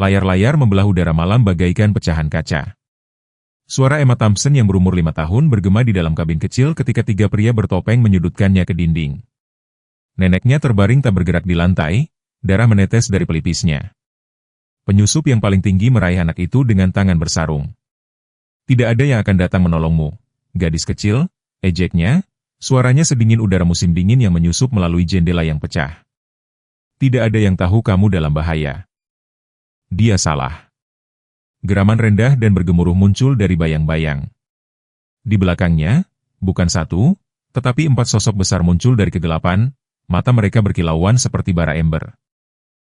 Layar-layar membelah udara malam bagaikan pecahan kaca. Suara Emma Thompson yang berumur 5 tahun bergema di dalam kabin kecil ketika 3 pria bertopeng menyudutkannya ke dinding. Neneknya terbaring tak bergerak di lantai, darah menetes dari pelipisnya. Penyusup yang paling tinggi meraih anak itu dengan tangan bersarung. Tidak ada yang akan datang menolongmu, gadis kecil, ejeknya, suaranya sedingin udara musim dingin yang menyusup melalui jendela yang pecah. Tidak ada yang tahu kamu dalam bahaya. Dia salah. Geraman rendah dan bergemuruh muncul dari bayang-bayang. Di belakangnya, bukan 1, tetapi 4 sosok besar muncul dari kegelapan, mata mereka berkilauan seperti bara ember.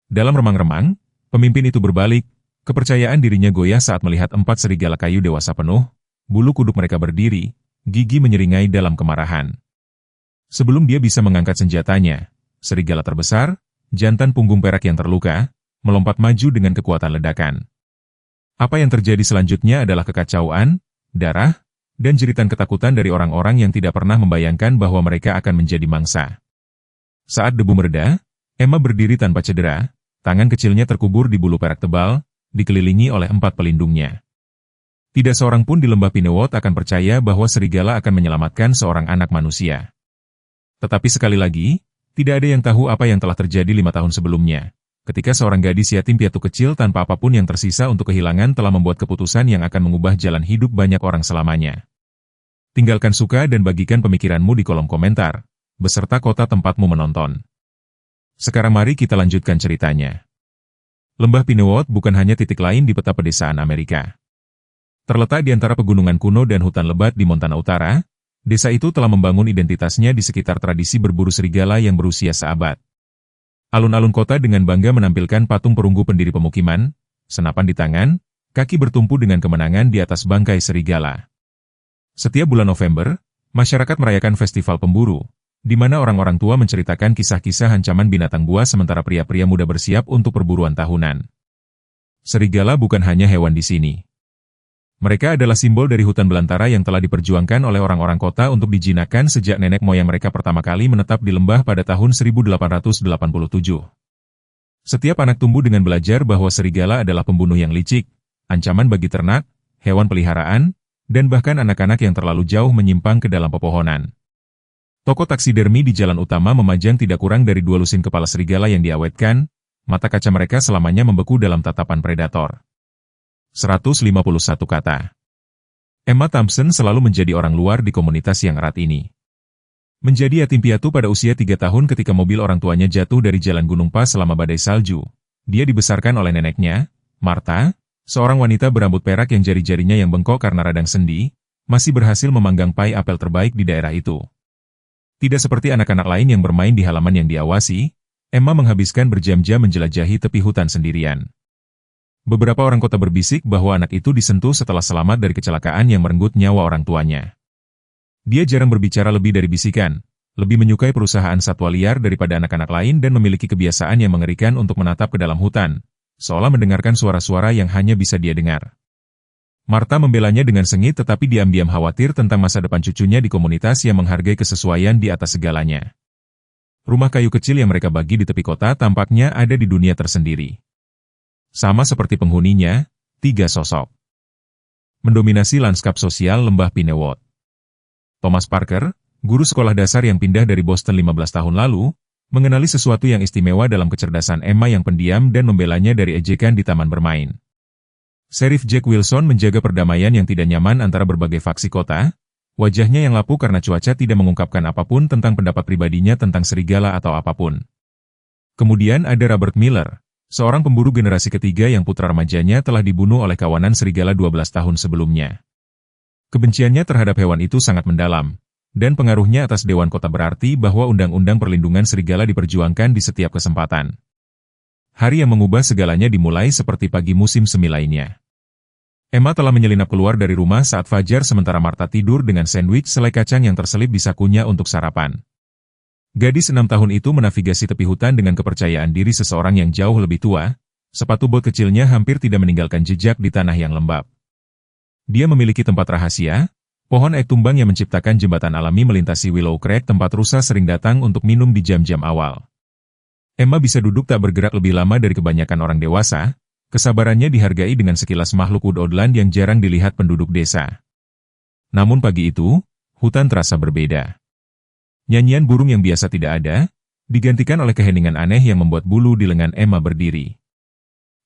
Dalam remang-remang, pemimpin itu berbalik, kepercayaan dirinya goyah saat melihat 4 serigala kayu dewasa penuh, bulu kuduk mereka berdiri, gigi menyeringai dalam kemarahan. Sebelum dia bisa mengangkat senjatanya, serigala terbesar, jantan punggung perak yang terluka, melompat maju dengan kekuatan ledakan. Apa yang terjadi selanjutnya adalah kekacauan, darah, dan jeritan ketakutan dari orang-orang yang tidak pernah membayangkan bahwa mereka akan menjadi mangsa. Saat debu mereda, Emma berdiri tanpa cedera, tangan kecilnya terkubur di bulu perak tebal, dikelilingi oleh 4 pelindungnya. Tidak seorang pun di lembah Pinewot akan percaya bahwa serigala akan menyelamatkan seorang anak manusia. Tetapi sekali lagi, tidak ada yang tahu apa yang telah terjadi 5 tahun sebelumnya. Ketika seorang gadis yatim piatu kecil tanpa apapun yang tersisa untuk kehilangan telah membuat keputusan yang akan mengubah jalan hidup banyak orang selamanya. Tinggalkan suka dan bagikan pemikiranmu di kolom komentar, beserta kota tempatmu menonton. Sekarang mari kita lanjutkan ceritanya. Lembah Pinewot bukan hanya titik lain di peta pedesaan Amerika. Terletak di antara pegunungan kuno dan hutan lebat di Montana Utara, desa itu telah membangun identitasnya di sekitar tradisi berburu serigala yang berusia seabad. Alun-alun kota dengan bangga menampilkan patung perunggu pendiri pemukiman, senapan di tangan, kaki bertumpu dengan kemenangan di atas bangkai serigala. Setiap bulan November, masyarakat merayakan festival pemburu, di mana orang-orang tua menceritakan kisah-kisah ancaman binatang buas sementara pria-pria muda bersiap untuk perburuan tahunan. Serigala bukan hanya hewan di sini. Mereka adalah simbol dari hutan belantara yang telah diperjuangkan oleh orang-orang kota untuk dijinakkan sejak nenek moyang mereka pertama kali menetap di lembah pada tahun 1887. Setiap anak tumbuh dengan belajar bahwa serigala adalah pembunuh yang licik, ancaman bagi ternak, hewan peliharaan, dan bahkan anak-anak yang terlalu jauh menyimpang ke dalam pepohonan. Toko taksidermi di jalan utama memajang tidak kurang dari 2 lusin kepala serigala yang diawetkan, mata kaca mereka selamanya membeku dalam tatapan predator. 151 kata. Emma Thompson selalu menjadi orang luar di komunitas yang erat ini. Menjadi yatim piatu pada usia 3 tahun ketika mobil orang tuanya jatuh dari jalan Gunung Pas selama badai salju, dia dibesarkan oleh neneknya, Martha, seorang wanita berambut perak yang jari-jarinya yang bengkok karena radang sendi, masih berhasil memanggang pai apel terbaik di daerah itu. Tidak seperti anak-anak lain yang bermain di halaman yang diawasi, Emma menghabiskan berjam-jam menjelajahi tepi hutan sendirian. Beberapa orang kota berbisik bahwa anak itu disentuh setelah selamat dari kecelakaan yang merenggut nyawa orang tuanya. Dia jarang berbicara lebih dari bisikan, lebih menyukai perusahaan satwa liar daripada anak-anak lain dan memiliki kebiasaan yang mengerikan untuk menatap ke dalam hutan, seolah mendengarkan suara-suara yang hanya bisa dia dengar. Martha membelanya dengan sengit tetapi diam-diam khawatir tentang masa depan cucunya di komunitas yang menghargai kesesuaian di atas segalanya. Rumah kayu kecil yang mereka bagi di tepi kota tampaknya ada di dunia tersendiri. Sama seperti penghuninya, 3 sosok mendominasi lanskap sosial lembah Pinewot. Thomas Parker, guru sekolah dasar yang pindah dari Boston 15 tahun lalu, mengenali sesuatu yang istimewa dalam kecerdasan Emma yang pendiam dan membelanya dari ejekan di taman bermain. Sheriff Jack Wilson menjaga perdamaian yang tidak nyaman antara berbagai faksi kota, wajahnya yang lapuk karena cuaca tidak mengungkapkan apapun tentang pendapat pribadinya tentang serigala atau apapun. Kemudian ada Robert Miller, seorang pemburu generasi ketiga yang putra remajanya telah dibunuh oleh kawanan serigala 12 tahun sebelumnya. Kebenciannya terhadap hewan itu sangat mendalam, dan pengaruhnya atas Dewan Kota berarti bahwa undang-undang perlindungan serigala diperjuangkan di setiap kesempatan. Hari yang mengubah segalanya dimulai seperti pagi musim semi lainnya. Emma telah menyelinap keluar dari rumah saat fajar sementara Martha tidur dengan sandwich selai kacang yang terselip di sakunya untuk sarapan. Gadis 6 tahun itu menavigasi tepi hutan dengan kepercayaan diri seseorang yang jauh lebih tua, sepatu bot kecilnya hampir tidak meninggalkan jejak di tanah yang lembab. Dia memiliki tempat rahasia, pohon ek tumbang yang menciptakan jembatan alami melintasi Willow Creek tempat rusa sering datang untuk minum di jam-jam awal. Emma bisa duduk tak bergerak lebih lama dari kebanyakan orang dewasa, Kesabarannya dihargai dengan sekilas makhluk woodland yang jarang dilihat penduduk desa. Namun pagi itu, hutan terasa berbeda. Nyanyian burung yang biasa tidak ada, digantikan oleh keheningan aneh yang membuat bulu di lengan Emma berdiri.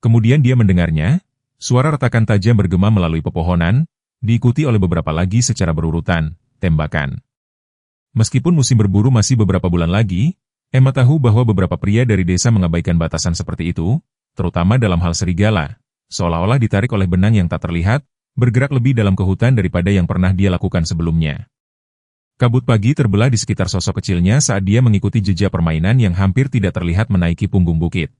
Kemudian dia mendengarnya, suara retakan tajam bergema melalui pepohonan, diikuti oleh beberapa lagi secara berurutan, tembakan. Meskipun musim berburu masih beberapa bulan lagi, Emma tahu bahwa beberapa pria dari desa mengabaikan batasan seperti itu, terutama dalam hal serigala, seolah-olah ditarik oleh benang yang tak terlihat, bergerak lebih dalam ke hutan daripada yang pernah dia lakukan sebelumnya. Kabut pagi terbelah di sekitar sosok kecilnya saat dia mengikuti jejak permainan yang hampir tidak terlihat menaiki punggung bukit.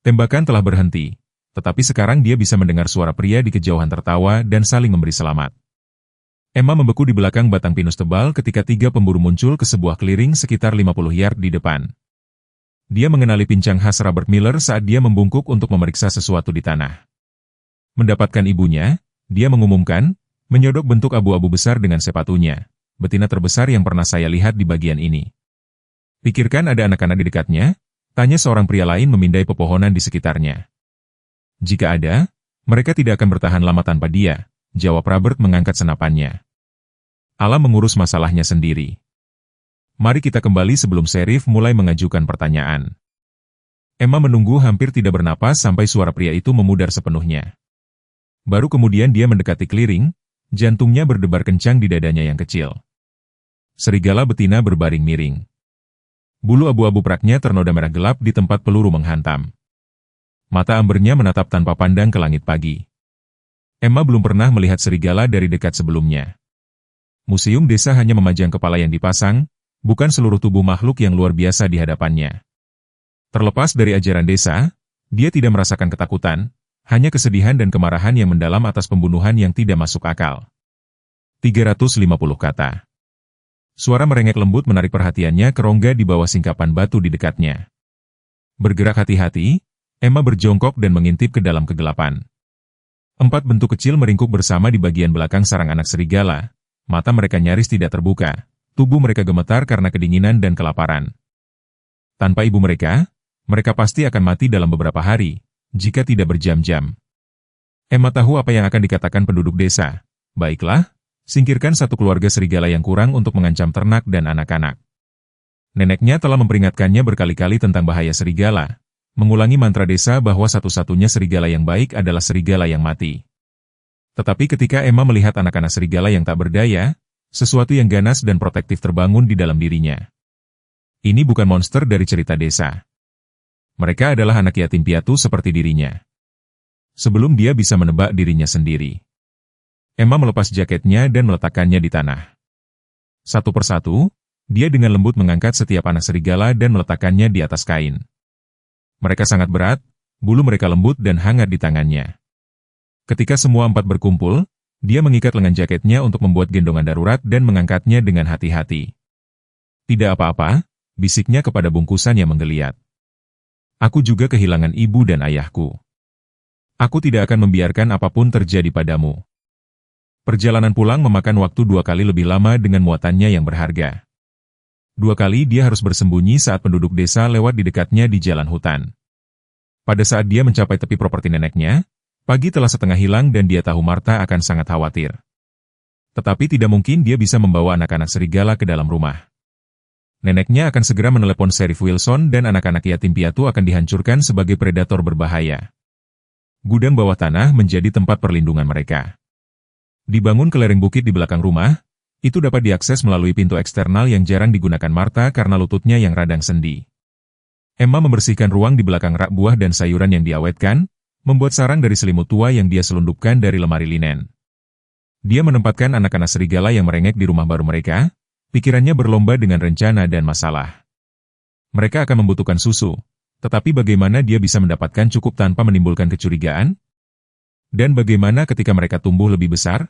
Tembakan telah berhenti, tetapi sekarang dia bisa mendengar suara pria di kejauhan tertawa dan saling memberi selamat. Emma membeku di belakang batang pinus tebal ketika 3 pemburu muncul ke sebuah clearing sekitar 50 yard di depan. Dia mengenali pincang khas Robert Miller saat dia membungkuk untuk memeriksa sesuatu di tanah. Mendapatkan ibunya, dia mengumumkan, menyodok bentuk abu-abu besar dengan sepatunya, betina terbesar yang pernah saya lihat di bagian ini. Pikirkan ada anak-anak di dekatnya? Tanya seorang pria lain memindai pepohonan di sekitarnya. Jika ada, mereka tidak akan bertahan lama tanpa dia, jawab Robert mengangkat senapannya. Allah mengurus masalahnya sendiri. Mari kita kembali sebelum Sheriff mulai mengajukan pertanyaan. Emma menunggu hampir tidak bernapas sampai suara pria itu memudar sepenuhnya. Baru kemudian dia mendekati clearing, jantungnya berdebar kencang di dadanya yang kecil. Serigala betina berbaring miring. Bulu abu-abu peraknya ternoda merah gelap di tempat peluru menghantam. Mata ambernya menatap tanpa pandang ke langit pagi. Emma belum pernah melihat serigala dari dekat sebelumnya. Museum desa hanya memajang kepala yang dipasang, bukan seluruh tubuh makhluk yang luar biasa di hadapannya. Terlepas dari ajaran desa, dia tidak merasakan ketakutan, hanya kesedihan dan kemarahan yang mendalam atas pembunuhan yang tidak masuk akal. 350 kata. Suara merengek lembut menarik perhatiannya ke rongga di bawah singkapan batu di dekatnya. Bergerak hati-hati, Emma berjongkok dan mengintip ke dalam kegelapan. 4 bentuk kecil meringkuk bersama di bagian belakang sarang anak serigala, mata mereka nyaris tidak terbuka. Tubuh mereka gemetar karena kedinginan dan kelaparan. Tanpa ibu mereka pasti akan mati dalam beberapa hari, jika tidak berjam-jam. Emma tahu apa yang akan dikatakan penduduk desa. Baiklah, singkirkan satu keluarga serigala yang kurang untuk mengancam ternak dan anak-anak. Neneknya telah memperingatkannya berkali-kali tentang bahaya serigala, mengulangi mantra desa bahwa satu-satunya serigala yang baik adalah serigala yang mati. Tetapi ketika Emma melihat anak-anak serigala yang tak berdaya, sesuatu yang ganas dan protektif terbangun di dalam dirinya. Ini bukan monster dari cerita desa. Mereka adalah anak yatim piatu seperti dirinya. Sebelum dia bisa menebak dirinya sendiri, Emma melepas jaketnya dan meletakkannya di tanah. Satu persatu, dia dengan lembut mengangkat setiap anak serigala dan meletakkannya di atas kain. Mereka sangat berat, bulu mereka lembut dan hangat di tangannya. Ketika semua 4 berkumpul, dia mengikat lengan jaketnya untuk membuat gendongan darurat dan mengangkatnya dengan hati-hati. Tidak apa-apa, bisiknya kepada bungkusan yang menggeliat. Aku juga kehilangan ibu dan ayahku. Aku tidak akan membiarkan apapun terjadi padamu. Perjalanan pulang memakan waktu 2 kali lebih lama dengan muatannya yang berharga. 2 kali dia harus bersembunyi saat penduduk desa lewat di dekatnya di jalan hutan. Pada saat dia mencapai tepi properti neneknya, pagi telah setengah hilang dan dia tahu Martha akan sangat khawatir. Tetapi tidak mungkin dia bisa membawa anak-anak serigala ke dalam rumah. Neneknya akan segera menelepon Sheriff Wilson dan anak-anak yatim piatu akan dihancurkan sebagai predator berbahaya. Gudang bawah tanah menjadi tempat perlindungan mereka. Dibangun ke lereng bukit di belakang rumah, itu dapat diakses melalui pintu eksternal yang jarang digunakan Martha karena lututnya yang radang sendi. Emma membersihkan ruang di belakang rak buah dan sayuran yang diawetkan, membuat sarang dari selimut tua yang dia selundupkan dari lemari linen. Dia menempatkan anak-anak serigala yang merengek di rumah baru mereka, pikirannya berlomba dengan rencana dan masalah. Mereka akan membutuhkan susu, tetapi bagaimana dia bisa mendapatkan cukup tanpa menimbulkan kecurigaan? Dan bagaimana ketika mereka tumbuh lebih besar?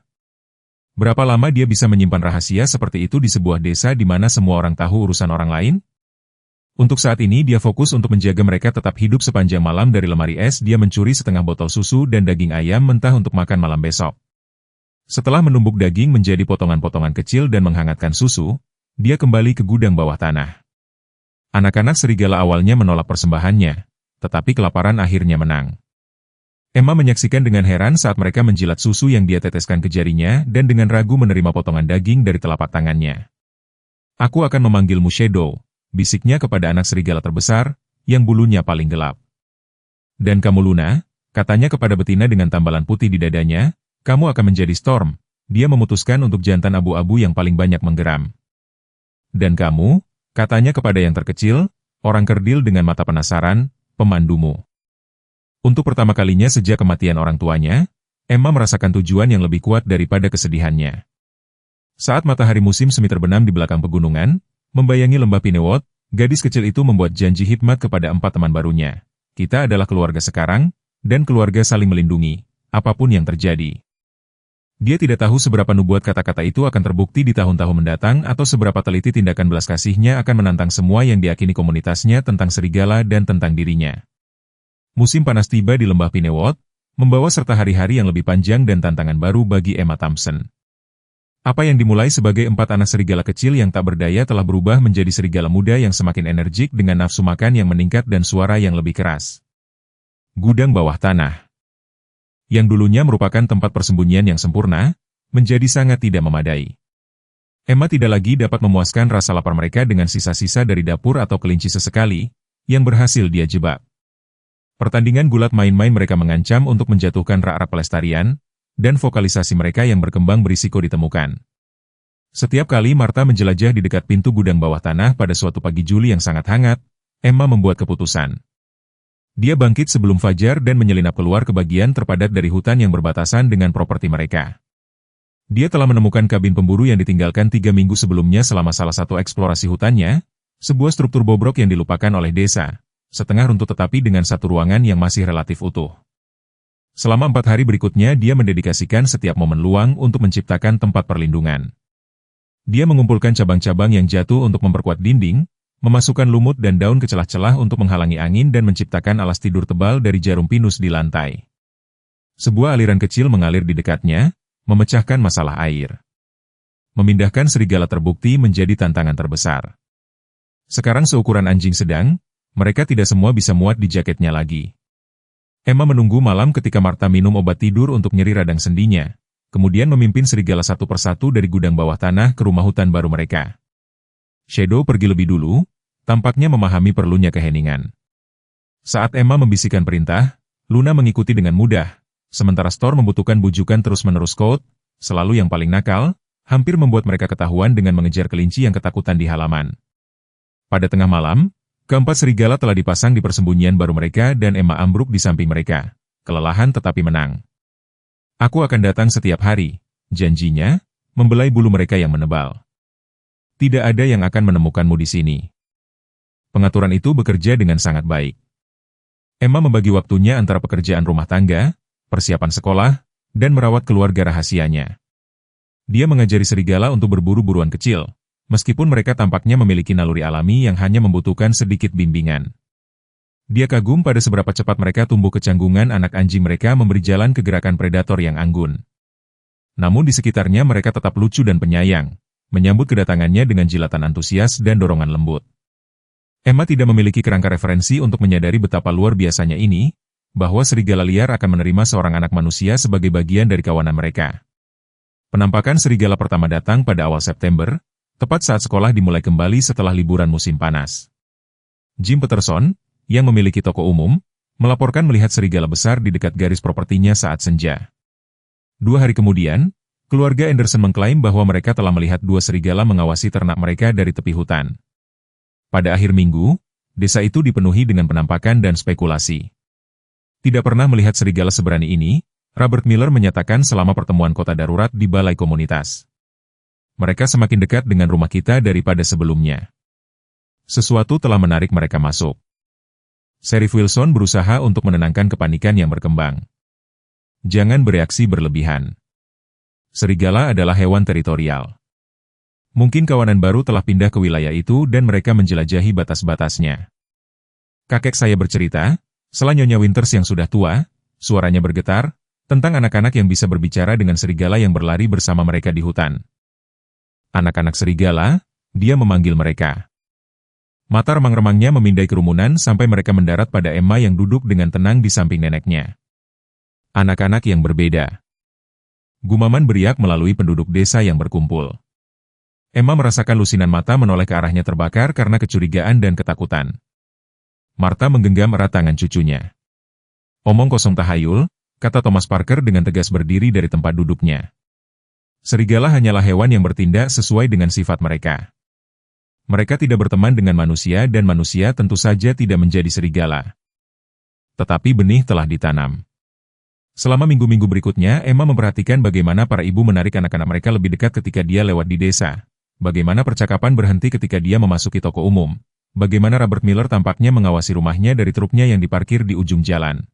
Berapa lama dia bisa menyimpan rahasia seperti itu di sebuah desa di mana semua orang tahu urusan orang lain? Untuk saat ini dia fokus untuk menjaga mereka tetap hidup sepanjang malam. Dari lemari es dia mencuri setengah botol susu dan daging ayam mentah untuk makan malam besok. Setelah menumbuk daging menjadi potongan-potongan kecil dan menghangatkan susu, dia kembali ke gudang bawah tanah. Anak-anak serigala awalnya menolak persembahannya, tetapi kelaparan akhirnya menang. Emma menyaksikan dengan heran saat mereka menjilat susu yang dia teteskan ke jarinya dan dengan ragu menerima potongan daging dari telapak tangannya. Aku akan memanggilmu Shadow, bisiknya kepada anak serigala terbesar, yang bulunya paling gelap. Dan kamu Luna, katanya kepada betina dengan tambalan putih di dadanya, kamu akan menjadi Storm. Dia memutuskan untuk jantan abu-abu yang paling banyak menggeram. Dan kamu, katanya kepada yang terkecil, orang kerdil dengan mata penasaran, pemandumu. Untuk pertama kalinya sejak kematian orang tuanya, Emma merasakan tujuan yang lebih kuat daripada kesedihannya. Saat matahari musim semi terbenam di belakang pegunungan, membayangi lembah Pinewot, gadis kecil itu membuat janji hikmat kepada 4 teman barunya. Kita adalah keluarga sekarang, dan keluarga saling melindungi, apapun yang terjadi. Dia tidak tahu seberapa nubuat kata-kata itu akan terbukti di tahun-tahun mendatang atau seberapa teliti tindakan belas kasihnya akan menantang semua yang diakini komunitasnya tentang serigala dan tentang dirinya. Musim panas tiba di lembah Pinewot, membawa serta hari-hari yang lebih panjang dan tantangan baru bagi Emma Thompson. Apa yang dimulai sebagai 4 anak serigala kecil yang tak berdaya telah berubah menjadi serigala muda yang semakin energik dengan nafsu makan yang meningkat dan suara yang lebih keras. Gudang bawah tanah, yang dulunya merupakan tempat persembunyian yang sempurna, menjadi sangat tidak memadai. Emma tidak lagi dapat memuaskan rasa lapar mereka dengan sisa-sisa dari dapur atau kelinci sesekali, yang berhasil dia jebak. Pertandingan gulat main-main mereka mengancam untuk menjatuhkan rak-rak pelestarian, dan vokalisasi mereka yang berkembang berisiko ditemukan. Setiap kali Martha menjelajah di dekat pintu gudang bawah tanah pada suatu pagi Juli yang sangat hangat, Emma membuat keputusan. Dia bangkit sebelum fajar dan menyelinap keluar ke bagian terpadat dari hutan yang berbatasan dengan properti mereka. Dia telah menemukan kabin pemburu yang ditinggalkan 3 minggu sebelumnya selama salah satu eksplorasi hutannya, sebuah struktur bobrok yang dilupakan oleh desa. Setengah runtuh tetapi dengan satu ruangan yang masih relatif utuh. Selama 4 hari berikutnya dia mendedikasikan setiap momen luang untuk menciptakan tempat perlindungan. Dia mengumpulkan cabang-cabang yang jatuh untuk memperkuat dinding, memasukkan lumut dan daun ke celah-celah untuk menghalangi angin dan menciptakan alas tidur tebal dari jarum pinus di lantai. Sebuah aliran kecil mengalir di dekatnya, memecahkan masalah air. Memindahkan serigala terbukti menjadi tantangan terbesar. Sekarang seukuran anjing sedang, mereka tidak semua bisa muat di jaketnya lagi. Emma menunggu malam ketika Martha minum obat tidur untuk nyeri radang sendinya, kemudian memimpin serigala satu persatu dari gudang bawah tanah ke rumah hutan baru mereka. Shadow pergi lebih dulu, tampaknya memahami perlunya keheningan. Saat Emma membisikkan perintah, Luna mengikuti dengan mudah, sementara Storm membutuhkan bujukan terus-menerus Code, selalu yang paling nakal, hampir membuat mereka ketahuan dengan mengejar kelinci yang ketakutan di halaman. Pada tengah malam, keempat serigala telah dipasang di persembunyian baru mereka dan Emma ambruk di samping mereka, kelelahan tetapi menang. Aku akan datang setiap hari, janjinya, membelai bulu mereka yang menebal. Tidak ada yang akan menemukanmu di sini. Pengaturan itu bekerja dengan sangat baik. Emma membagi waktunya antara pekerjaan rumah tangga, persiapan sekolah, dan merawat keluarga rahasianya. Dia mengajari serigala untuk berburu buruan kecil, meskipun mereka tampaknya memiliki naluri alami yang hanya membutuhkan sedikit bimbingan. Dia kagum pada seberapa cepat mereka tumbuh kecanggungan anak anjing mereka memberi jalan ke gerakan predator yang anggun. Namun di sekitarnya mereka tetap lucu dan penyayang, menyambut kedatangannya dengan jilatan antusias dan dorongan lembut. Emma tidak memiliki kerangka referensi untuk menyadari betapa luar biasanya ini, bahwa serigala liar akan menerima seorang anak manusia sebagai bagian dari kawanan mereka. Penampakan serigala pertama datang pada awal September, tepat saat sekolah dimulai kembali setelah liburan musim panas. Jim Peterson, yang memiliki toko umum, melaporkan melihat serigala besar di dekat garis propertinya saat senja. 2 hari kemudian, keluarga Anderson mengklaim bahwa mereka telah melihat 2 serigala mengawasi ternak mereka dari tepi hutan. Pada akhir minggu, desa itu dipenuhi dengan penampakan dan spekulasi. Tidak pernah melihat serigala seberani ini, Robert Miller menyatakan selama pertemuan kota darurat di balai komunitas. Mereka semakin dekat dengan rumah kita daripada sebelumnya. Sesuatu telah menarik mereka masuk. Sheriff Wilson berusaha untuk menenangkan kepanikan yang berkembang. Jangan bereaksi berlebihan. Serigala adalah hewan teritorial. Mungkin kawanan baru telah pindah ke wilayah itu dan mereka menjelajahi batas-batasnya. Kakek saya bercerita, selain Nyonya Winters yang sudah tua, suaranya bergetar, tentang anak-anak yang bisa berbicara dengan serigala yang berlari bersama mereka di hutan. Anak-anak serigala, dia memanggil mereka. Mata remang-remangnya memindai kerumunan sampai mereka mendarat pada Emma yang duduk dengan tenang di samping neneknya. Anak-anak yang berbeda. Gumaman beriak melalui penduduk desa yang berkumpul. Emma merasakan lusinan mata menoleh ke arahnya terbakar karena kecurigaan dan ketakutan. Martha menggenggam erat tangan cucunya. Omong kosong tahayul, kata Thomas Parker dengan tegas berdiri dari tempat duduknya. Serigala hanyalah hewan yang bertindak sesuai dengan sifat mereka. Mereka tidak berteman dengan manusia dan manusia tentu saja tidak menjadi serigala. Tetapi benih telah ditanam. Selama minggu-minggu berikutnya, Emma memperhatikan bagaimana para ibu menarik anak-anak mereka lebih dekat ketika dia lewat di desa. Bagaimana percakapan berhenti ketika dia memasuki toko umum. Bagaimana Robert Miller tampaknya mengawasi rumahnya dari truknya yang diparkir di ujung jalan.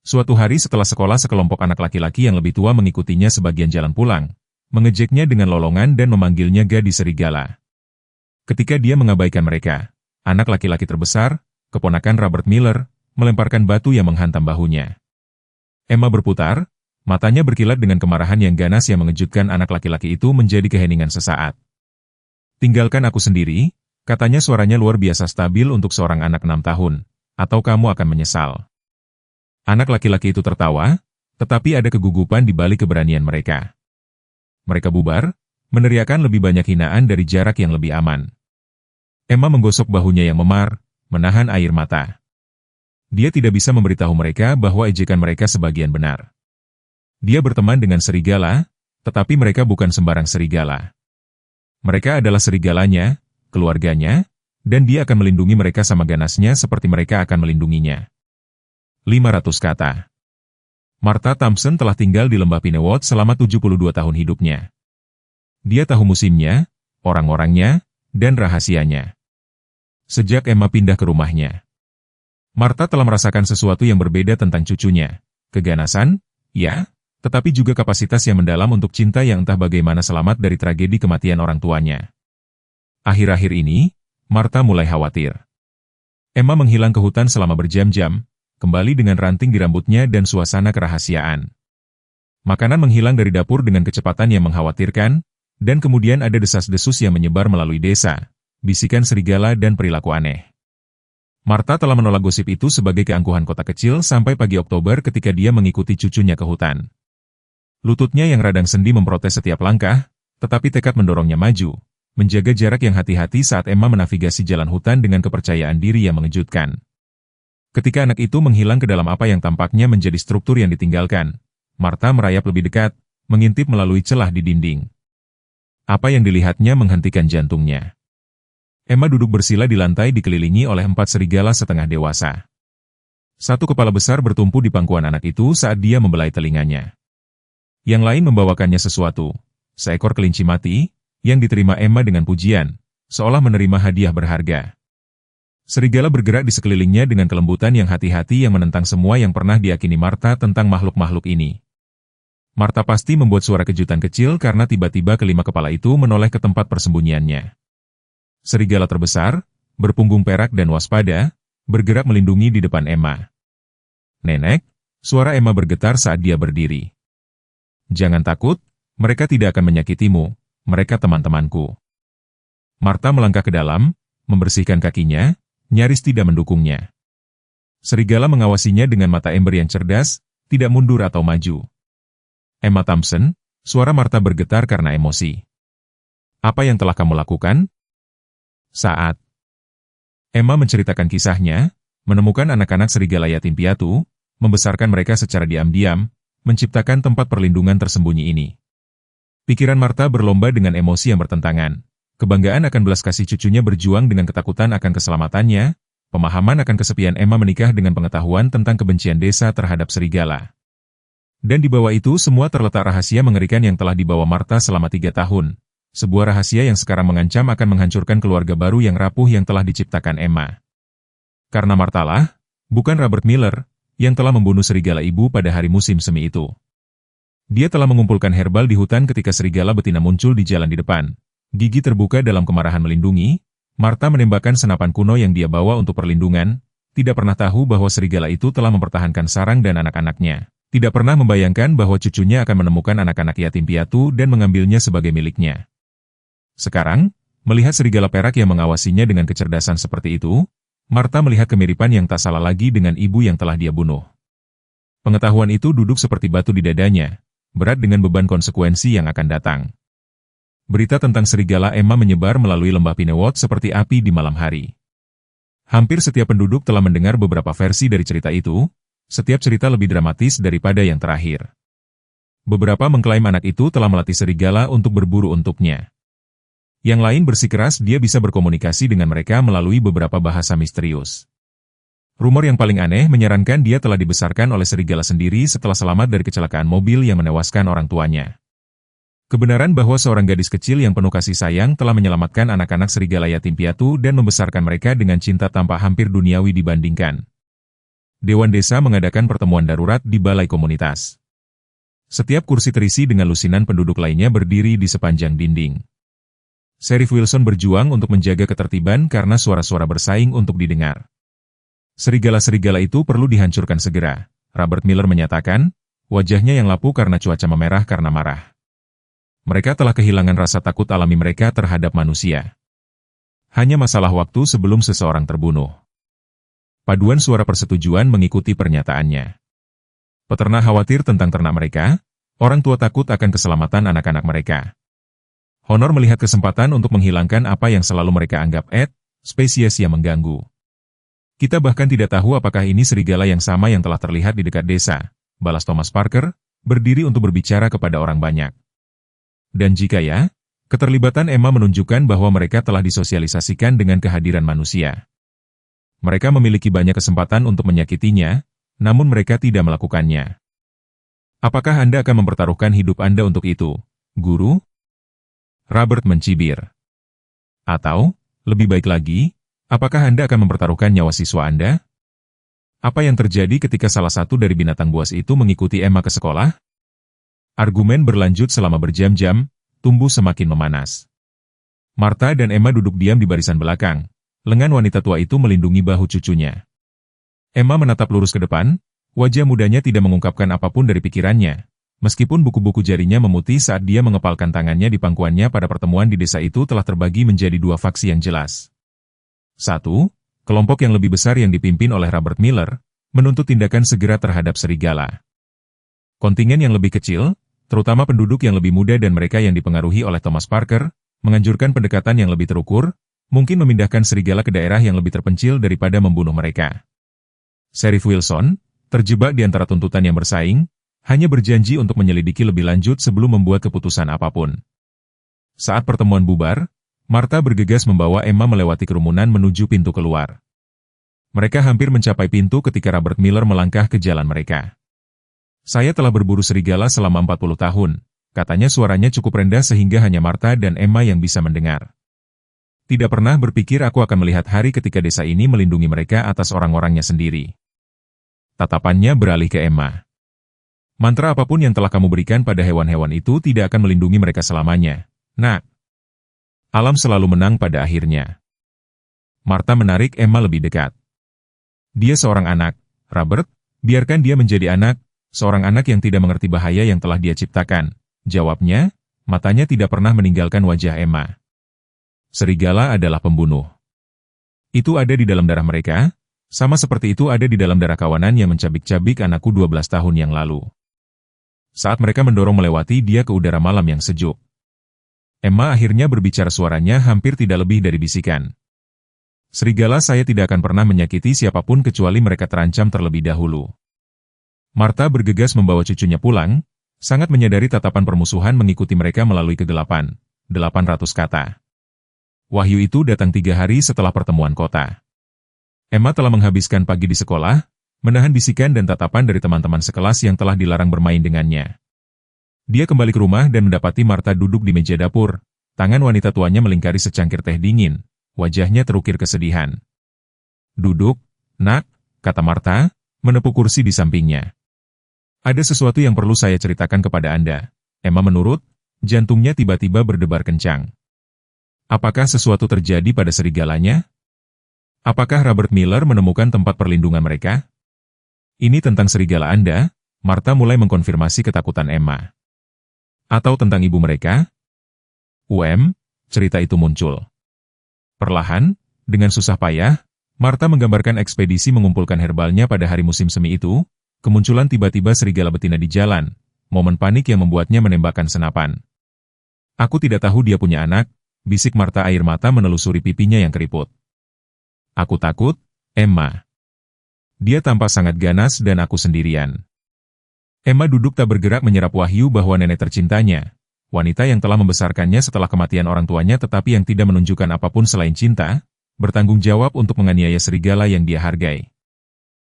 Suatu hari setelah sekolah, sekelompok anak laki-laki yang lebih tua mengikutinya sebagian jalan pulang, mengejeknya dengan lolongan dan memanggilnya gadis serigala. Ketika dia mengabaikan mereka, anak laki-laki terbesar, keponakan Robert Miller, melemparkan batu yang menghantam bahunya. Emma berputar, matanya berkilat dengan kemarahan yang ganas yang mengejutkan anak laki-laki itu menjadi keheningan sesaat. Tinggalkan aku sendiri, katanya suaranya luar biasa stabil untuk seorang anak 6 tahun, atau kamu akan menyesal. Anak laki-laki itu tertawa, tetapi ada kegugupan di balik keberanian mereka. Mereka bubar, meneriakkan lebih banyak hinaan dari jarak yang lebih aman. Emma menggosok bahunya yang memar, menahan air mata. Dia tidak bisa memberitahu mereka bahwa ejekan mereka sebagian benar. Dia berteman dengan serigala, tetapi mereka bukan sembarang serigala. Mereka adalah serigalanya, keluarganya, dan dia akan melindungi mereka sama ganasnya seperti mereka akan melindunginya. 500 kata. Martha Thompson telah tinggal di lembah Pinewood selama 72 tahun hidupnya. Dia tahu musimnya, orang-orangnya, dan rahasianya. Sejak Emma pindah ke rumahnya, Martha telah merasakan sesuatu yang berbeda tentang cucunya. Keganasan, ya, tetapi juga kapasitas yang mendalam untuk cinta yang entah bagaimana selamat dari tragedi kematian orang tuanya. Akhir-akhir ini, Martha mulai khawatir. Emma menghilang ke hutan selama berjam-jam, kembali dengan ranting di rambutnya dan suasana kerahasiaan. Makanan menghilang dari dapur dengan kecepatan yang mengkhawatirkan, dan kemudian ada desas-desus yang menyebar melalui desa, bisikan serigala dan perilaku aneh. Martha telah menolak gosip itu sebagai keangkuhan kota kecil sampai pagi Oktober ketika dia mengikuti cucunya ke hutan. Lututnya yang radang sendi memprotes setiap langkah, tetapi tekad mendorongnya maju, menjaga jarak yang hati-hati saat Emma menavigasi jalan hutan dengan kepercayaan diri yang mengejutkan. Ketika anak itu menghilang ke dalam apa yang tampaknya menjadi struktur yang ditinggalkan, Martha merayap lebih dekat, mengintip melalui celah di dinding. Apa yang dilihatnya menghentikan jantungnya. Emma duduk bersila di lantai dikelilingi oleh 4 serigala setengah dewasa. Satu kepala besar bertumpu di pangkuan anak itu saat dia membelai telinganya. Yang lain membawakannya sesuatu, seekor kelinci mati, yang diterima Emma dengan pujian, seolah menerima hadiah berharga. Serigala bergerak di sekelilingnya dengan kelembutan yang hati-hati yang menentang semua yang pernah diyakini Martha tentang makhluk-makhluk ini. Martha pasti membuat suara kejutan kecil karena tiba-tiba kelima kepala itu menoleh ke tempat persembunyiannya. Serigala terbesar, berpunggung perak dan waspada, bergerak melindungi di depan Emma. Nenek, suara Emma bergetar saat dia berdiri. Jangan takut, mereka tidak akan menyakitimu, mereka teman-temanku. Martha melangkah ke dalam, membersihkan kakinya, nyaris tidak mendukungnya. Serigala mengawasinya dengan mata ember yang cerdas, tidak mundur atau maju. Emma Thompson, suara Martha bergetar karena emosi. Apa yang telah kamu lakukan? Saat Emma menceritakan kisahnya, menemukan anak-anak serigala yatim piatu, membesarkan mereka secara diam-diam, menciptakan tempat perlindungan tersembunyi ini. Pikiran Martha berlomba dengan emosi yang bertentangan. Kebanggaan akan belas kasih cucunya berjuang dengan ketakutan akan keselamatannya, pemahaman akan kesepian Emma menikah dengan pengetahuan tentang kebencian desa terhadap serigala. Dan di bawah itu semua terletak rahasia mengerikan yang telah dibawa Martha selama 3 tahun. Sebuah rahasia yang sekarang mengancam akan menghancurkan keluarga baru yang rapuh yang telah diciptakan Emma. Karena Martha lah, bukan Robert Miller, yang telah membunuh serigala ibu pada hari musim semi itu. Dia telah mengumpulkan herbal di hutan ketika serigala betina muncul di jalan di depan. Gigi terbuka dalam kemarahan melindungi, Martha menembakkan senapan kuno yang dia bawa untuk perlindungan, tidak pernah tahu bahwa serigala itu telah mempertahankan sarang dan anak-anaknya. Tidak pernah membayangkan bahwa cucunya akan menemukan anak-anak yatim piatu dan mengambilnya sebagai miliknya. Sekarang, melihat serigala perak yang mengawasinya dengan kecerdasan seperti itu, Martha melihat kemiripan yang tak salah lagi dengan ibu yang telah dia bunuh. Pengetahuan itu duduk seperti batu di dadanya, berat dengan beban konsekuensi yang akan datang. Berita tentang serigala Emma menyebar melalui lembah Pinewot seperti api di malam hari. Hampir setiap penduduk telah mendengar beberapa versi dari cerita itu, setiap cerita lebih dramatis daripada yang terakhir. Beberapa mengklaim anak itu telah melatih serigala untuk berburu untuknya. Yang lain bersikeras dia bisa berkomunikasi dengan mereka melalui beberapa bahasa misterius. Rumor yang paling aneh menyarankan dia telah dibesarkan oleh serigala sendiri setelah selamat dari kecelakaan mobil yang menewaskan orang tuanya. Kebenaran bahwa seorang gadis kecil yang penuh kasih sayang telah menyelamatkan anak-anak serigala yatim piatu dan membesarkan mereka dengan cinta tanpa hampir duniawi dibandingkan. Dewan Desa mengadakan pertemuan darurat di balai komunitas. Setiap kursi terisi dengan lusinan penduduk lainnya berdiri di sepanjang dinding. Sheriff Wilson berjuang untuk menjaga ketertiban karena suara-suara bersaing untuk didengar. Serigala-serigala itu perlu dihancurkan segera, Robert Miller menyatakan, wajahnya yang lapu karena cuaca memerah karena marah. Mereka telah kehilangan rasa takut alami mereka terhadap manusia. Hanya masalah waktu sebelum seseorang terbunuh. Paduan suara persetujuan mengikuti pernyataannya. Peternak khawatir tentang ternak mereka, orang tua takut akan keselamatan anak-anak mereka. Honor melihat kesempatan untuk menghilangkan apa yang selalu mereka anggap spesies yang mengganggu. Kita bahkan tidak tahu apakah ini serigala yang sama yang telah terlihat di dekat desa, balas Thomas Parker, berdiri untuk berbicara kepada orang banyak. Dan jika ya, keterlibatan Emma menunjukkan bahwa mereka telah disosialisasikan dengan kehadiran manusia. Mereka memiliki banyak kesempatan untuk menyakitinya, namun mereka tidak melakukannya. Apakah Anda akan mempertaruhkan hidup Anda untuk itu, Guru? Robert mencibir. Atau, lebih baik lagi, apakah Anda akan mempertaruhkan nyawa siswa Anda? Apa yang terjadi ketika salah satu dari binatang buas itu mengikuti Emma ke sekolah? Argumen berlanjut selama berjam-jam, tumbuh semakin memanas. Martha dan Emma duduk diam di barisan belakang. Lengan wanita tua itu melindungi bahu cucunya. Emma menatap lurus ke depan, wajah mudanya tidak mengungkapkan apapun dari pikirannya, meskipun buku-buku jarinya memutih saat dia mengepalkan tangannya di pangkuannya pada pertemuan di desa itu telah terbagi menjadi dua faksi yang jelas. 1. Kelompok yang lebih besar yang dipimpin oleh Robert Miller, menuntut tindakan segera terhadap serigala. Kontingen yang lebih kecil, terutama penduduk yang lebih muda dan mereka yang dipengaruhi oleh Thomas Parker, menganjurkan pendekatan yang lebih terukur, mungkin memindahkan serigala ke daerah yang lebih terpencil daripada membunuh mereka. Sheriff Wilson, terjebak di antara tuntutan yang bersaing, hanya berjanji untuk menyelidiki lebih lanjut sebelum membuat keputusan apapun. Saat pertemuan bubar, Martha bergegas membawa Emma melewati kerumunan menuju pintu keluar. Mereka hampir mencapai pintu ketika Robert Miller melangkah ke jalan mereka. Saya telah berburu serigala selama 40 tahun, katanya suaranya cukup rendah sehingga hanya Martha dan Emma yang bisa mendengar. Tidak pernah berpikir aku akan melihat hari ketika desa ini melindungi mereka atas orang-orangnya sendiri. Tatapannya beralih ke Emma. Mantra apapun yang telah kamu berikan pada hewan-hewan itu tidak akan melindungi mereka selamanya, Nak. Alam selalu menang pada akhirnya. Martha menarik Emma lebih dekat. Dia seorang anak, Robert, biarkan dia menjadi anak, seorang anak yang tidak mengerti bahaya yang telah dia ciptakan. Jawabnya, matanya tidak pernah meninggalkan wajah Emma. Serigala adalah pembunuh. Itu ada di dalam darah mereka, sama seperti itu ada di dalam darah kawanan yang mencabik-cabik anakku 12 tahun yang lalu. Saat mereka mendorong melewati dia ke udara malam yang sejuk. Emma akhirnya berbicara, suaranya hampir tidak lebih dari bisikan. Serigala saya tidak akan pernah menyakiti siapapun kecuali mereka terancam terlebih dahulu. Martha bergegas membawa cucunya pulang, sangat menyadari tatapan permusuhan mengikuti mereka melalui kegelapan. 800 kata. Wahyu itu datang 3 hari setelah pertemuan kota. Emma telah menghabiskan pagi di sekolah, menahan bisikan dan tatapan dari teman-teman sekelas yang telah dilarang bermain dengannya. Dia kembali ke rumah dan mendapati Martha duduk di meja dapur, tangan wanita tuanya melingkari secangkir teh dingin, wajahnya terukir kesedihan. Duduk, Nak, kata Martha, menepuk kursi di sampingnya. Ada sesuatu yang perlu saya ceritakan kepada Anda. Emma menurut, jantungnya tiba-tiba berdebar kencang. Apakah sesuatu terjadi pada serigalanya? Apakah Robert Miller menemukan tempat perlindungan mereka? Ini tentang serigala Anda, Martha mulai mengkonfirmasi ketakutan Emma. Atau tentang ibu mereka? Cerita itu muncul. Perlahan, dengan susah payah, Martha menggambarkan ekspedisi mengumpulkan herbalnya pada hari musim semi itu, Kemunculan tiba-tiba serigala betina di jalan, momen panik yang membuatnya menembakkan senapan. Aku tidak tahu dia punya anak, bisik Martha air mata menelusuri pipinya yang keriput. Aku takut, Emma. Dia tampak sangat ganas dan aku sendirian. Emma duduk tak bergerak menyerap wahyu bahwa nenek tercintanya, wanita yang telah membesarkannya setelah kematian orang tuanya tetapi yang tidak menunjukkan apapun selain cinta, bertanggung jawab untuk menganiaya serigala yang dia hargai.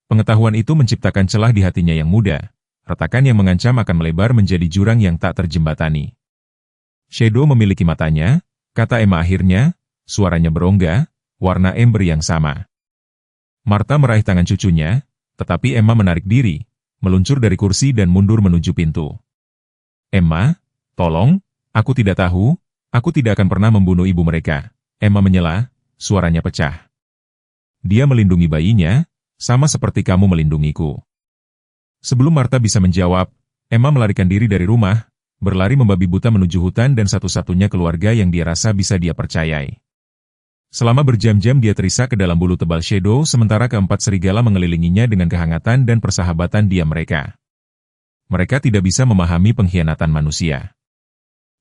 Pengetahuan itu menciptakan celah di hatinya yang muda, retakan yang mengancam akan melebar menjadi jurang yang tak terjembatani. Shadow memiliki matanya, kata Emma akhirnya, suaranya berongga, warna ember yang sama. Martha meraih tangan cucunya, tetapi Emma menarik diri, meluncur dari kursi dan mundur menuju pintu. Emma, tolong, aku tidak tahu, aku tidak akan pernah membunuh ibu mereka. Emma menyela, suaranya pecah. Dia melindungi bayinya, sama seperti kamu melindungiku. Sebelum Martha bisa menjawab, Emma melarikan diri dari rumah, berlari membabi buta menuju hutan dan satu-satunya keluarga yang dia rasa bisa dia percayai. Selama berjam-jam dia terisak ke dalam bulu tebal Shadow sementara keempat serigala mengelilinginya dengan kehangatan dan persahabatan diam mereka. Mereka tidak bisa memahami pengkhianatan manusia.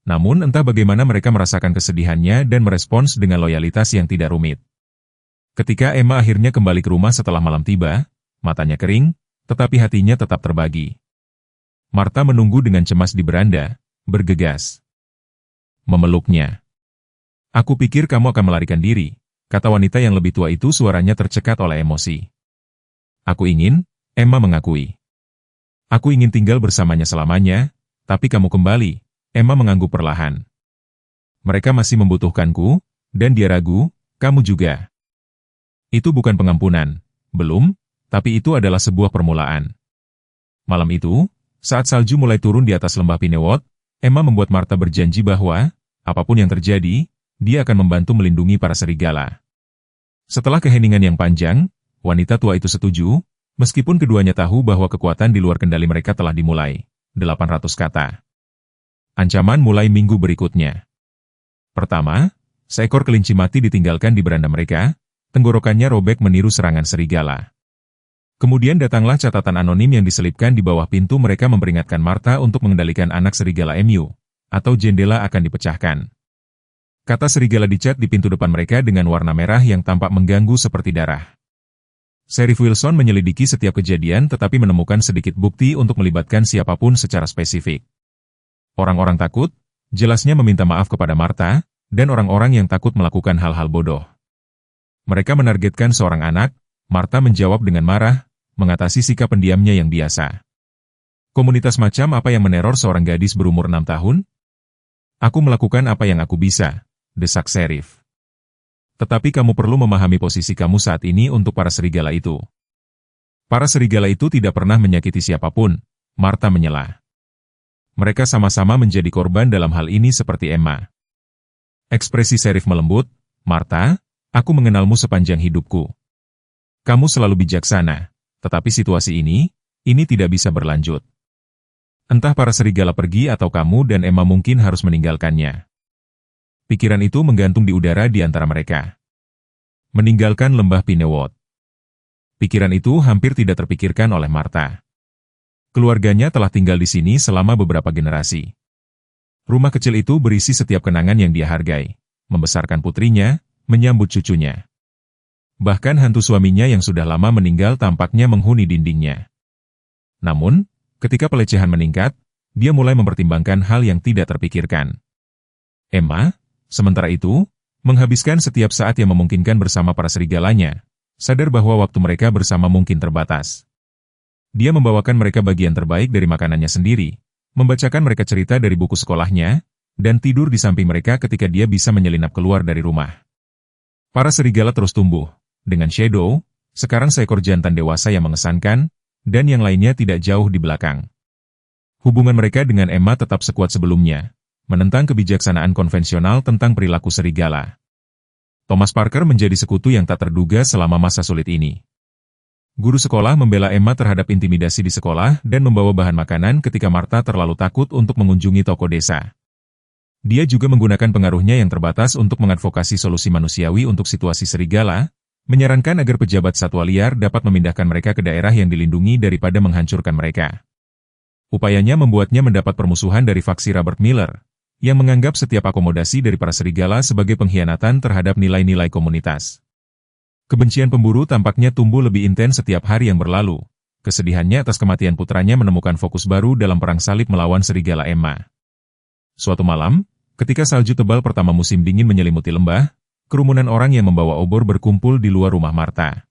Namun entah bagaimana mereka merasakan kesedihannya dan merespons dengan loyalitas yang tidak rumit. Ketika Emma akhirnya kembali ke rumah setelah malam tiba, matanya kering, tetapi hatinya tetap terbagi. Martha menunggu dengan cemas di beranda, bergegas. Memeluknya. Aku pikir kamu akan melarikan diri, kata wanita yang lebih tua itu suaranya tercekat oleh emosi. Aku ingin, Emma mengakui. Aku ingin tinggal bersamanya selamanya, tapi kamu kembali, Emma mengangguk perlahan. Mereka masih membutuhkanku, dan dia ragu, kamu juga. Itu bukan pengampunan, belum, tapi itu adalah sebuah permulaan. Malam itu, saat salju mulai turun di atas lembah Pinewot, Emma membuat Martha berjanji bahwa, apapun yang terjadi, dia akan membantu melindungi para serigala. Setelah keheningan yang panjang, wanita tua itu setuju, meskipun keduanya tahu bahwa kekuatan di luar kendali mereka telah dimulai. 800 kata. Ancaman mulai minggu berikutnya. Pertama, seekor kelinci mati ditinggalkan di beranda mereka, tenggorokannya robek meniru serangan serigala. Kemudian datanglah catatan anonim yang diselipkan di bawah pintu mereka memperingatkan Martha untuk mengendalikan anak serigala MU, atau jendela akan dipecahkan. Kata serigala dicat di pintu depan mereka dengan warna merah yang tampak mengganggu seperti darah. Sheriff Wilson menyelidiki setiap kejadian tetapi menemukan sedikit bukti untuk melibatkan siapapun secara spesifik. Orang-orang takut, jelasnya meminta maaf kepada Martha, dan orang-orang yang takut melakukan hal-hal bodoh. Mereka menargetkan seorang anak, Martha menjawab dengan marah, mengatasi sikap pendiamnya yang biasa. Komunitas macam apa yang meneror seorang gadis berumur 6 tahun? Aku melakukan apa yang aku bisa, desak Sheriff. Tetapi kamu perlu memahami posisi kamu saat ini untuk para serigala itu. Para serigala itu tidak pernah menyakiti siapapun, Martha menyela. Mereka sama-sama menjadi korban dalam hal ini seperti Emma. Ekspresi Sheriff melembut, Martha, aku mengenalmu sepanjang hidupku. Kamu selalu bijaksana, tetapi situasi ini tidak bisa berlanjut. Entah para serigala pergi atau kamu dan Emma mungkin harus meninggalkannya. Pikiran itu menggantung di udara di antara mereka. Meninggalkan lembah Pinewot. Pikiran itu hampir tidak terpikirkan oleh Martha. Keluarganya telah tinggal di sini selama beberapa generasi. Rumah kecil itu berisi setiap kenangan yang dia hargai, membesarkan putrinya, menyambut cucunya. Bahkan hantu suaminya yang sudah lama meninggal tampaknya menghuni dindingnya. Namun, ketika pelecehan meningkat, dia mulai mempertimbangkan hal yang tidak terpikirkan. Emma, sementara itu, menghabiskan setiap saat yang memungkinkan bersama para serigalanya, sadar bahwa waktu mereka bersama mungkin terbatas. Dia membawakan mereka bagian terbaik dari makanannya sendiri, membacakan mereka cerita dari buku sekolahnya, dan tidur di samping mereka ketika dia bisa menyelinap keluar dari rumah. Para serigala terus tumbuh. Dengan Shadow, sekarang seekor jantan dewasa yang mengesankan, dan yang lainnya tidak jauh di belakang. Hubungan mereka dengan Emma tetap sekuat sebelumnya, menentang kebijaksanaan konvensional tentang perilaku serigala. Thomas Parker menjadi sekutu yang tak terduga selama masa sulit ini. Guru sekolah membela Emma terhadap intimidasi di sekolah dan membawa bahan makanan ketika Martha terlalu takut untuk mengunjungi toko desa. Dia juga menggunakan pengaruhnya yang terbatas untuk mengadvokasi solusi manusiawi untuk situasi serigala, menyarankan agar pejabat satwa liar dapat memindahkan mereka ke daerah yang dilindungi daripada menghancurkan mereka. Upayanya membuatnya mendapat permusuhan dari faksi Robert Miller, yang menganggap setiap akomodasi dari para serigala sebagai pengkhianatan terhadap nilai-nilai komunitas. Kebencian pemburu tampaknya tumbuh lebih intens setiap hari yang berlalu. Kesedihannya atas kematian putranya menemukan fokus baru dalam perang salib melawan serigala Emma. Suatu malam, ketika salju tebal pertama musim dingin menyelimuti lembah, kerumunan orang yang membawa obor berkumpul di luar rumah Martha.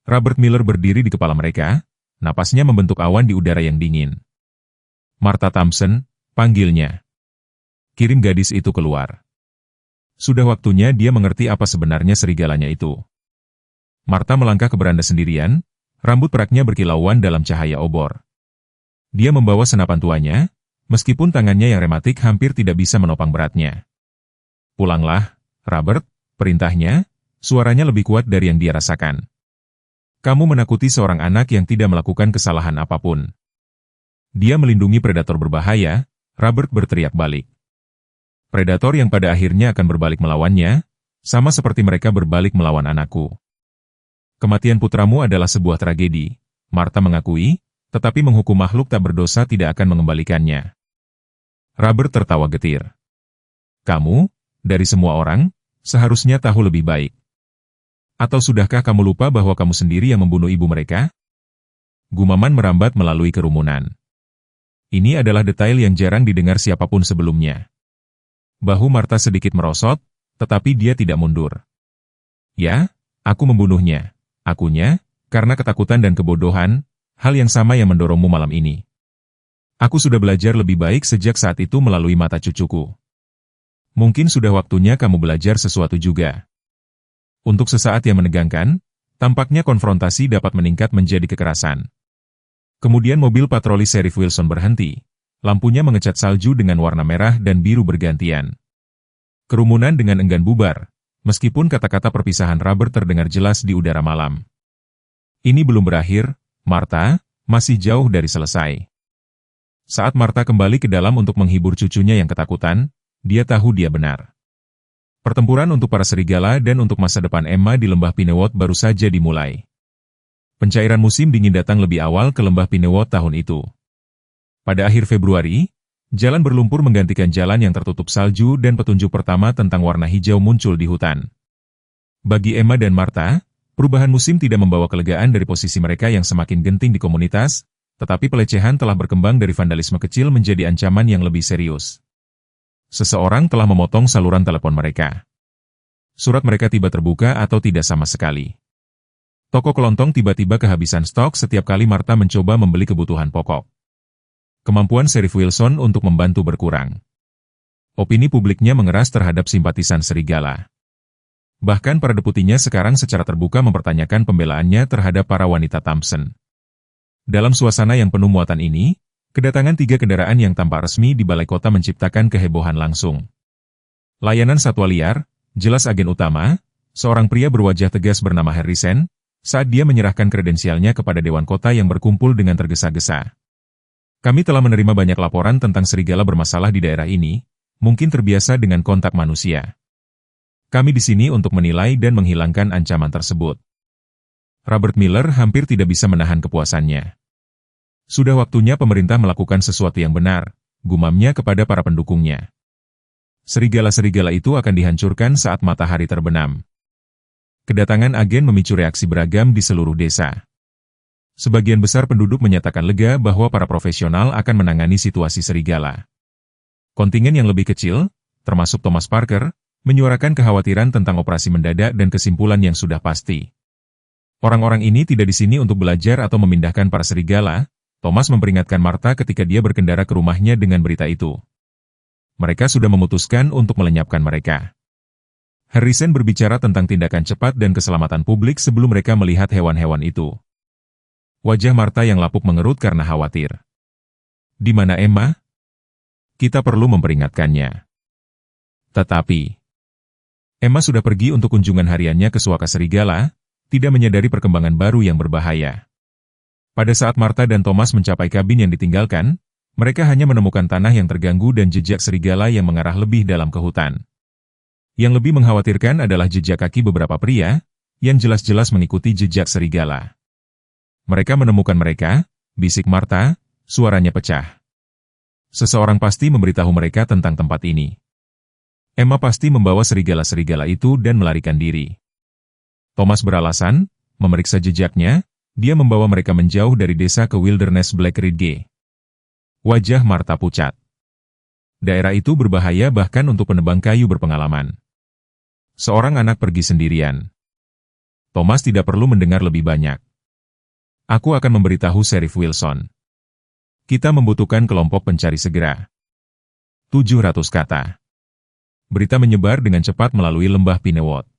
Robert Miller berdiri di kepala mereka, napasnya membentuk awan di udara yang dingin. "Martha Thompson," panggilnya. "Kirim gadis itu keluar." Sudah waktunya dia mengerti apa sebenarnya serigalanya itu. Martha melangkah ke beranda sendirian, rambut peraknya berkilauan dalam cahaya obor. Dia membawa senapan tuanya, meskipun tangannya yang rematik hampir tidak bisa menopang beratnya. "Pulanglah, Robert," perintahnya, suaranya lebih kuat dari yang dia rasakan. "Kamu menakuti seorang anak yang tidak melakukan kesalahan apapun." Dia melindungi predator berbahaya, Robert berteriak balik. Predator yang pada akhirnya akan berbalik melawannya, sama seperti mereka berbalik melawan anakku. "Kematian putramu adalah sebuah tragedi," Martha mengakui, tetapi menghukum makhluk tak berdosa tidak akan mengembalikannya. Robert tertawa getir. "Kamu, dari semua orang, seharusnya tahu lebih baik. Atau sudahkah kamu lupa bahwa kamu sendiri yang membunuh ibu mereka?" Gumaman merambat melalui kerumunan. Ini adalah detail yang jarang didengar siapapun sebelumnya. Bahu Martha sedikit merosot, tetapi dia tidak mundur. "Ya, aku membunuhnya. Akunya, karena ketakutan dan kebodohan, hal yang sama yang mendorongmu malam ini. Aku sudah belajar lebih baik sejak saat itu melalui mata cucuku. Mungkin sudah waktunya kamu belajar sesuatu juga." Untuk sesaat yang menegangkan, tampaknya konfrontasi dapat meningkat menjadi kekerasan. Kemudian mobil patroli Sheriff Wilson berhenti. Lampunya mengecat salju dengan warna merah dan biru bergantian. Kerumunan dengan enggan bubar, meskipun kata-kata perpisahan Robert terdengar jelas di udara malam. "Ini belum berakhir, Martha, masih jauh dari selesai." Saat Martha kembali ke dalam untuk menghibur cucunya yang ketakutan, dia tahu dia benar. Pertempuran untuk para serigala dan untuk masa depan Emma di lembah Pinewot baru saja dimulai. Pencairan musim dingin datang lebih awal ke lembah Pinewot tahun itu. Pada akhir Februari, jalan berlumpur menggantikan jalan yang tertutup salju dan petunjuk pertama tentang warna hijau muncul di hutan. Bagi Emma dan Martha, perubahan musim tidak membawa kelegaan dari posisi mereka yang semakin genting di komunitas, tetapi pelecehan telah berkembang dari vandalisme kecil menjadi ancaman yang lebih serius. Seseorang telah memotong saluran telepon mereka. Surat mereka tiba terbuka atau tidak sama sekali. Toko kelontong tiba-tiba kehabisan stok setiap kali Martha mencoba membeli kebutuhan pokok. Kemampuan Sheriff Wilson untuk membantu berkurang. Opini publiknya mengeras terhadap simpatisan serigala. Bahkan para deputinya sekarang secara terbuka mempertanyakan pembelaannya terhadap para wanita Thompson. Dalam suasana yang penuh muatan ini, kedatangan 3 kendaraan yang tampak resmi di balai kota menciptakan kehebohan langsung. Layanan satwa liar, jelas agen utama, seorang pria berwajah tegas bernama Harrison, saat dia menyerahkan kredensialnya kepada Dewan Kota yang berkumpul dengan tergesa-gesa. "Kami telah menerima banyak laporan tentang serigala bermasalah di daerah ini, mungkin terbiasa dengan kontak manusia. Kami di sini untuk menilai dan menghilangkan ancaman tersebut." Robert Miller hampir tidak bisa menahan kepuasannya. Sudah waktunya pemerintah melakukan sesuatu yang benar, gumamnya kepada para pendukungnya. Serigala-serigala itu akan dihancurkan saat matahari terbenam. Kedatangan agen memicu reaksi beragam di seluruh desa. Sebagian besar penduduk menyatakan lega bahwa para profesional akan menangani situasi serigala. Kontingen yang lebih kecil, termasuk Thomas Parker, menyuarakan kekhawatiran tentang operasi mendadak dan kesimpulan yang sudah pasti. Orang-orang ini tidak di sini untuk belajar atau memindahkan para serigala, Thomas memperingatkan Martha ketika dia berkendara ke rumahnya dengan berita itu. Mereka sudah memutuskan untuk melenyapkan mereka. Harrison berbicara tentang tindakan cepat dan keselamatan publik sebelum mereka melihat hewan-hewan itu. Wajah Martha yang lapuk mengerut karena khawatir. "Di mana Emma? Kita perlu memperingatkannya." Tetapi, Emma sudah pergi untuk kunjungan hariannya ke suaka serigala, tidak menyadari perkembangan baru yang berbahaya. Pada saat Martha dan Thomas mencapai kabin yang ditinggalkan, mereka hanya menemukan tanah yang terganggu dan jejak serigala yang mengarah lebih dalam ke hutan. Yang lebih mengkhawatirkan adalah jejak kaki beberapa pria, yang jelas-jelas mengikuti jejak serigala. Mereka menemukan mereka, bisik Martha, suaranya pecah. Seseorang pasti memberitahu mereka tentang tempat ini. Emma pasti membawa serigala-serigala itu dan melarikan diri. Thomas beralasan, memeriksa jejaknya, dia membawa mereka menjauh dari desa ke Wilderness Black Ridge. Wajah Martha pucat. Daerah itu berbahaya bahkan untuk penebang kayu berpengalaman. Seorang anak pergi sendirian. Thomas tidak perlu mendengar lebih banyak. Aku akan memberitahu Sheriff Wilson. Kita membutuhkan kelompok pencari segera. 700 kata. Berita menyebar dengan cepat melalui lembah Pinewot.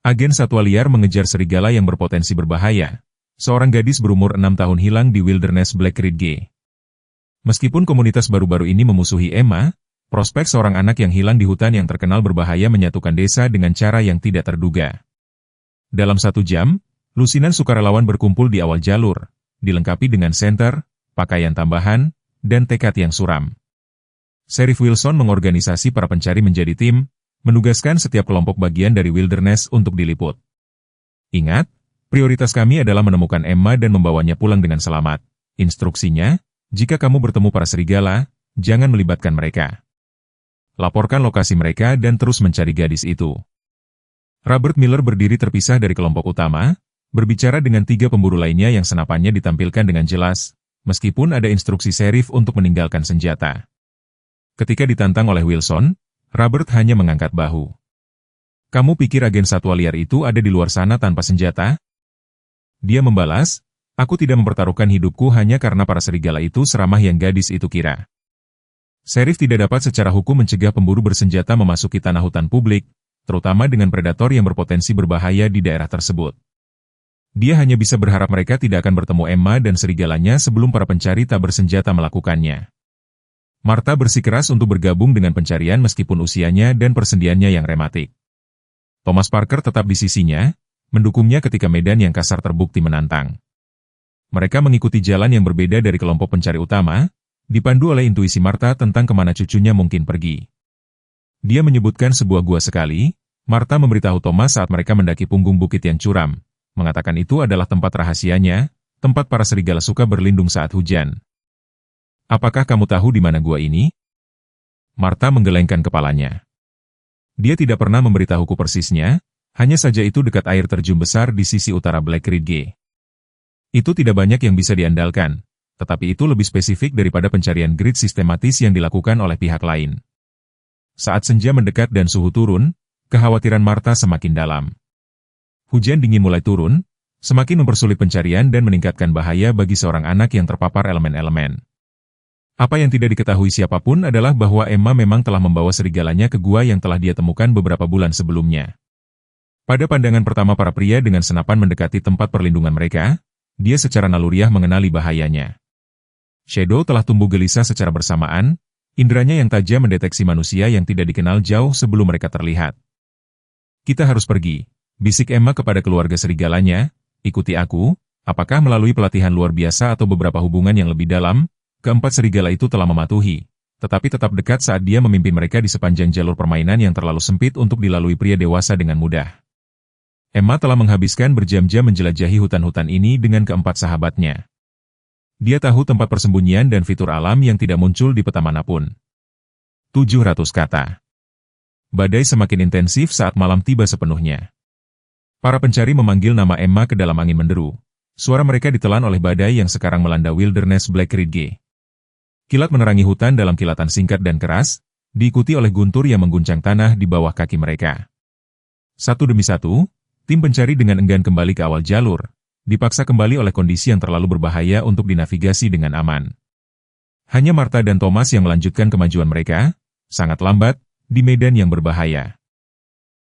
Agen satwa liar mengejar serigala yang berpotensi berbahaya. Seorang gadis berumur 6 tahun hilang di Wilderness Black Ridge. Meskipun komunitas baru-baru ini memusuhi Emma, prospek seorang anak yang hilang di hutan yang terkenal berbahaya menyatukan desa dengan cara yang tidak terduga. Dalam 1 jam, lusinan sukarelawan berkumpul di awal jalur, dilengkapi dengan senter, pakaian tambahan, dan tekad yang suram. Sheriff Wilson mengorganisasi para pencari menjadi tim, menugaskan setiap kelompok bagian dari Wilderness untuk diliput. Ingat, prioritas kami adalah menemukan Emma dan membawanya pulang dengan selamat. Instruksinya, jika kamu bertemu para serigala, jangan melibatkan mereka. Laporkan lokasi mereka dan terus mencari gadis itu. Robert Miller berdiri terpisah dari kelompok utama, berbicara dengan 3 pemburu lainnya yang senapannya ditampilkan dengan jelas, meskipun ada instruksi sheriff untuk meninggalkan senjata. Ketika ditantang oleh Wilson, Robert hanya mengangkat bahu. Kamu pikir agen satwa liar itu ada di luar sana tanpa senjata? Dia membalas, aku tidak mempertaruhkan hidupku hanya karena para serigala itu seramah yang gadis itu kira. Sheriff tidak dapat secara hukum mencegah pemburu bersenjata memasuki tanah hutan publik, terutama dengan predator yang berpotensi berbahaya di daerah tersebut. Dia hanya bisa berharap mereka tidak akan bertemu Emma dan serigalanya sebelum para pencari tak bersenjata melakukannya. Martha bersikeras untuk bergabung dengan pencarian meskipun usianya dan persendiannya yang rematik. Thomas Parker tetap di sisinya, mendukungnya ketika medan yang kasar terbukti menantang. Mereka mengikuti jalan yang berbeda dari kelompok pencari utama, dipandu oleh intuisi Martha tentang kemana cucunya mungkin pergi. Dia menyebutkan sebuah gua sekali, Martha memberitahu Thomas saat mereka mendaki punggung bukit yang curam, mengatakan itu adalah tempat rahasianya, tempat para serigala suka berlindung saat hujan. Apakah kamu tahu di mana gua ini? Martha menggelengkan kepalanya. Dia tidak pernah memberitahuku persisnya, hanya saja itu dekat air terjun besar di sisi utara Black Ridge. Itu tidak banyak yang bisa diandalkan, tetapi itu lebih spesifik daripada pencarian grid sistematis yang dilakukan oleh pihak lain. Saat senja mendekat dan suhu turun, kekhawatiran Martha semakin dalam. Hujan dingin mulai turun, semakin mempersulit pencarian dan meningkatkan bahaya bagi seorang anak yang terpapar elemen-elemen. Apa yang tidak diketahui siapapun adalah bahwa Emma memang telah membawa serigalanya ke gua yang telah dia temukan beberapa bulan sebelumnya. Pada pandangan pertama para pria dengan senapan mendekati tempat perlindungan mereka, dia secara naluriah mengenali bahayanya. Shadow telah tumbuh gelisah secara bersamaan, inderanya yang tajam mendeteksi manusia yang tidak dikenal jauh sebelum mereka terlihat. Kita harus pergi, bisik Emma kepada keluarga serigalanya, ikuti aku, apakah melalui pelatihan luar biasa atau beberapa hubungan yang lebih dalam, keempat serigala itu telah mematuhi, tetapi tetap dekat saat dia memimpin mereka di sepanjang jalur permainan yang terlalu sempit untuk dilalui pria dewasa dengan mudah. Emma telah menghabiskan berjam-jam menjelajahi hutan-hutan ini dengan keempat sahabatnya. Dia tahu tempat persembunyian dan fitur alam yang tidak muncul di peta manapun. 700 kata. Badai semakin intensif saat malam tiba sepenuhnya. Para pencari memanggil nama Emma ke dalam angin menderu. Suara mereka ditelan oleh badai yang sekarang melanda Wilderness Black Ridge. Kilat menerangi hutan dalam kilatan singkat dan keras, diikuti oleh guntur yang mengguncang tanah di bawah kaki mereka. Satu demi satu, tim pencari dengan enggan kembali ke awal jalur, dipaksa kembali oleh kondisi yang terlalu berbahaya untuk dinavigasi dengan aman. Hanya Martha dan Thomas yang melanjutkan kemajuan mereka, sangat lambat, di medan yang berbahaya.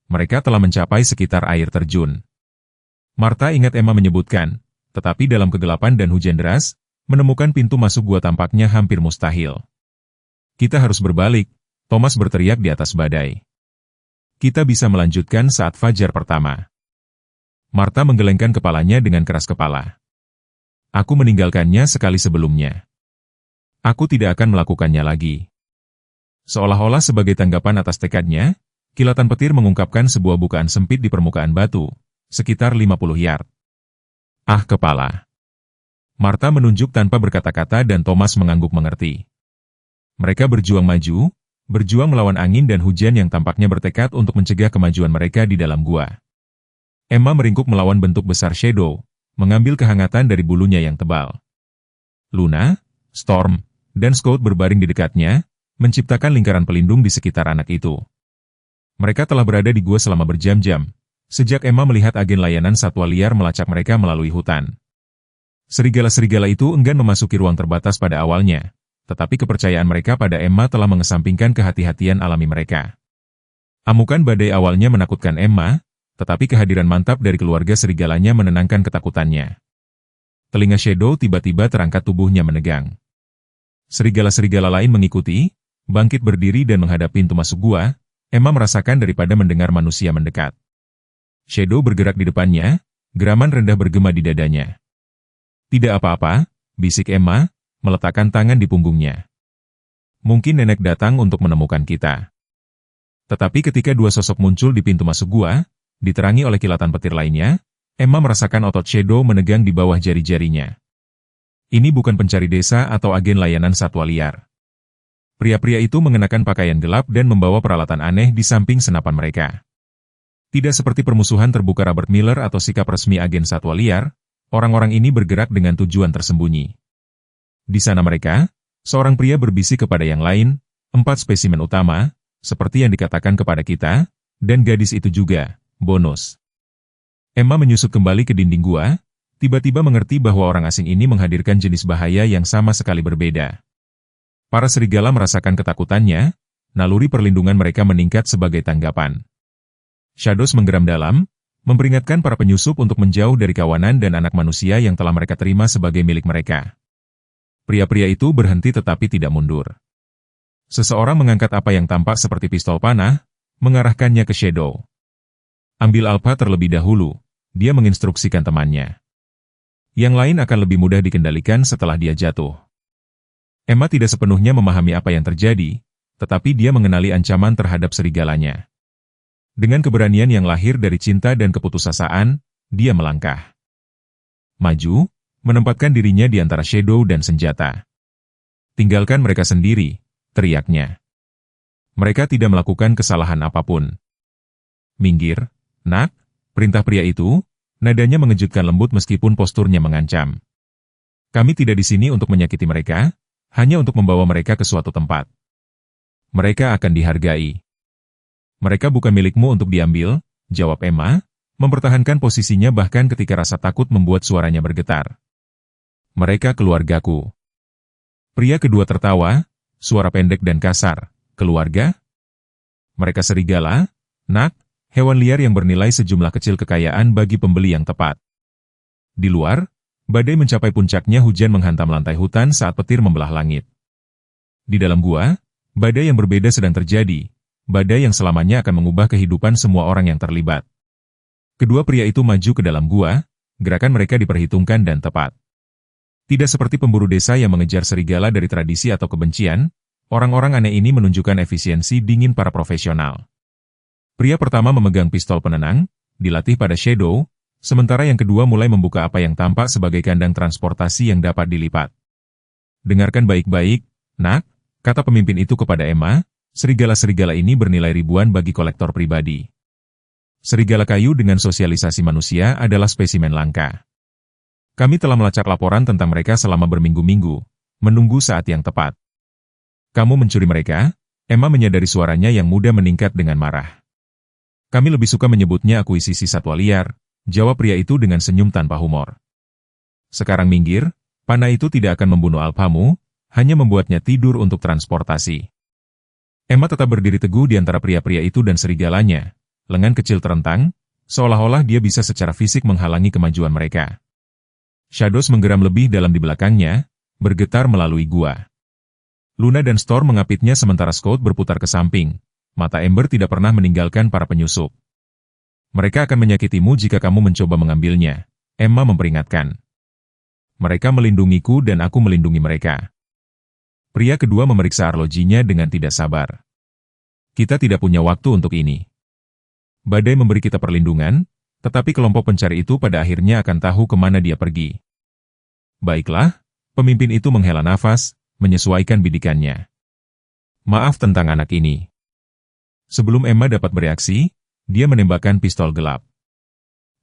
Mereka telah mencapai sekitar air terjun. Martha ingat Emma menyebutkan, tetapi dalam kegelapan dan hujan deras, menemukan pintu masuk gua tampaknya hampir mustahil. Kita harus berbalik, Thomas berteriak di atas badai. Kita bisa melanjutkan saat fajar pertama. Martha menggelengkan kepalanya dengan keras kepala. Aku meninggalkannya sekali sebelumnya. Aku tidak akan melakukannya lagi. Seolah-olah sebagai tanggapan atas tekadnya, kilatan petir mengungkapkan sebuah bukaan sempit di permukaan batu, sekitar 50 yard. Ah, kepala. Martha menunjuk tanpa berkata-kata dan Thomas mengangguk mengerti. Mereka berjuang maju, berjuang melawan angin dan hujan yang tampaknya bertekad untuk mencegah kemajuan mereka di dalam gua. Emma meringkuk melawan bentuk besar Shadow, mengambil kehangatan dari bulunya yang tebal. Luna, Storm, dan Scout berbaring di dekatnya, menciptakan lingkaran pelindung di sekitar anak itu. Mereka telah berada di gua selama berjam-jam, sejak Emma melihat agen layanan satwa liar melacak mereka melalui hutan. Serigala-serigala itu enggan memasuki ruang terbatas pada awalnya, tetapi kepercayaan mereka pada Emma telah mengesampingkan kehati-hatian alami mereka. Amukan badai awalnya menakutkan Emma, tetapi kehadiran mantap dari keluarga serigalanya menenangkan ketakutannya. Telinga Shadow tiba-tiba terangkat, tubuhnya menegang. Serigala-serigala lain mengikuti, bangkit berdiri dan menghadap pintu masuk gua. Emma merasakan daripada mendengar manusia mendekat. Shadow bergerak di depannya, geraman rendah bergema di dadanya. Tidak apa-apa, bisik Emma, meletakkan tangan di punggungnya. Mungkin nenek datang untuk menemukan kita. Tetapi ketika dua sosok muncul di pintu masuk gua, diterangi oleh kilatan petir lainnya, Emma merasakan otot Shadow menegang di bawah jari-jarinya. Ini bukan pencari desa atau agen layanan satwa liar. Pria-pria itu mengenakan pakaian gelap dan membawa peralatan aneh di samping senapan mereka. Tidak seperti permusuhan terbuka Robert Miller atau sikap resmi agen satwa liar, orang-orang ini bergerak dengan tujuan tersembunyi. Di sana mereka, seorang pria berbisik kepada yang lain, 4 spesimen utama, seperti yang dikatakan kepada kita, dan gadis itu juga, bonus. Emma menyusup kembali ke dinding gua, tiba-tiba mengerti bahwa orang asing ini menghadirkan jenis bahaya yang sama sekali berbeda. Para serigala merasakan ketakutannya, naluri perlindungan mereka meningkat sebagai tanggapan. Shadows menggeram dalam, memperingatkan para penyusup untuk menjauh dari kawanan dan anak manusia yang telah mereka terima sebagai milik mereka. Pria-pria itu berhenti tetapi tidak mundur. Seseorang mengangkat apa yang tampak seperti pistol panah, mengarahkannya ke Shadow. Ambil Alpha terlebih dahulu, dia menginstruksikan temannya. Yang lain akan lebih mudah dikendalikan setelah dia jatuh. Emma tidak sepenuhnya memahami apa yang terjadi, tetapi dia mengenali ancaman terhadap serigalanya. Dengan keberanian yang lahir dari cinta dan keputusasaan, dia melangkah. Maju, menempatkan dirinya di antara Shadow dan senjata. Tinggalkan mereka sendiri, teriaknya. Mereka tidak melakukan kesalahan apapun. Minggir, nak, perintah pria itu, nadanya mengejutkan lembut meskipun posturnya mengancam. Kami tidak di sini untuk menyakiti mereka, hanya untuk membawa mereka ke suatu tempat. Mereka akan dihargai. Mereka bukan milikmu untuk diambil, jawab Emma, mempertahankan posisinya bahkan ketika rasa takut membuat suaranya bergetar. Mereka keluargaku. Pria kedua tertawa, suara pendek dan kasar. Keluarga? Mereka serigala, nak, hewan liar yang bernilai sejumlah kecil kekayaan bagi pembeli yang tepat. Di luar, badai mencapai puncaknya, hujan menghantam lantai hutan saat petir membelah langit. Di dalam gua, badai yang berbeda sedang terjadi, badai yang selamanya akan mengubah kehidupan semua orang yang terlibat. Kedua pria itu maju ke dalam gua, gerakan mereka diperhitungkan dan tepat. Tidak seperti pemburu desa yang mengejar serigala dari tradisi atau kebencian, orang-orang aneh ini menunjukkan efisiensi dingin para profesional. Pria pertama memegang pistol penenang, dilatih pada Shadow, sementara yang kedua mulai membuka apa yang tampak sebagai kandang transportasi yang dapat dilipat. Dengarkan baik-baik, nak, kata pemimpin itu kepada Emma, serigala-serigala ini bernilai ribuan bagi kolektor pribadi. Serigala kayu dengan sosialisasi manusia adalah spesimen langka. Kami telah melacak laporan tentang mereka selama berminggu-minggu, menunggu saat yang tepat. Kamu mencuri mereka? Emma menyadari suaranya yang mudah meningkat dengan marah. Kami lebih suka menyebutnya akuisisi satwa liar, jawab pria itu dengan senyum tanpa humor. Sekarang minggir, panah itu tidak akan membunuh alpamu, hanya membuatnya tidur untuk transportasi. Emma tetap berdiri teguh di antara pria-pria itu dan serigalanya, lengan kecil terentang, seolah-olah dia bisa secara fisik menghalangi kemajuan mereka. Shadows menggeram lebih dalam di belakangnya, bergetar melalui gua. Luna dan Storm mengapitnya sementara Scout berputar ke samping, mata Ember tidak pernah meninggalkan para penyusup. Mereka akan menyakitimu jika kamu mencoba mengambilnya, Emma memperingatkan. Mereka melindungiku dan aku melindungi mereka. Pria kedua memeriksa arlojinya dengan tidak sabar. Kita tidak punya waktu untuk ini. Badai memberi kita perlindungan, tetapi kelompok pencari itu pada akhirnya akan tahu kemana dia pergi. Baiklah, pemimpin itu menghela nafas, menyesuaikan bidikannya. Maaf tentang anak ini. Sebelum Emma dapat bereaksi, dia menembakkan pistol gelap.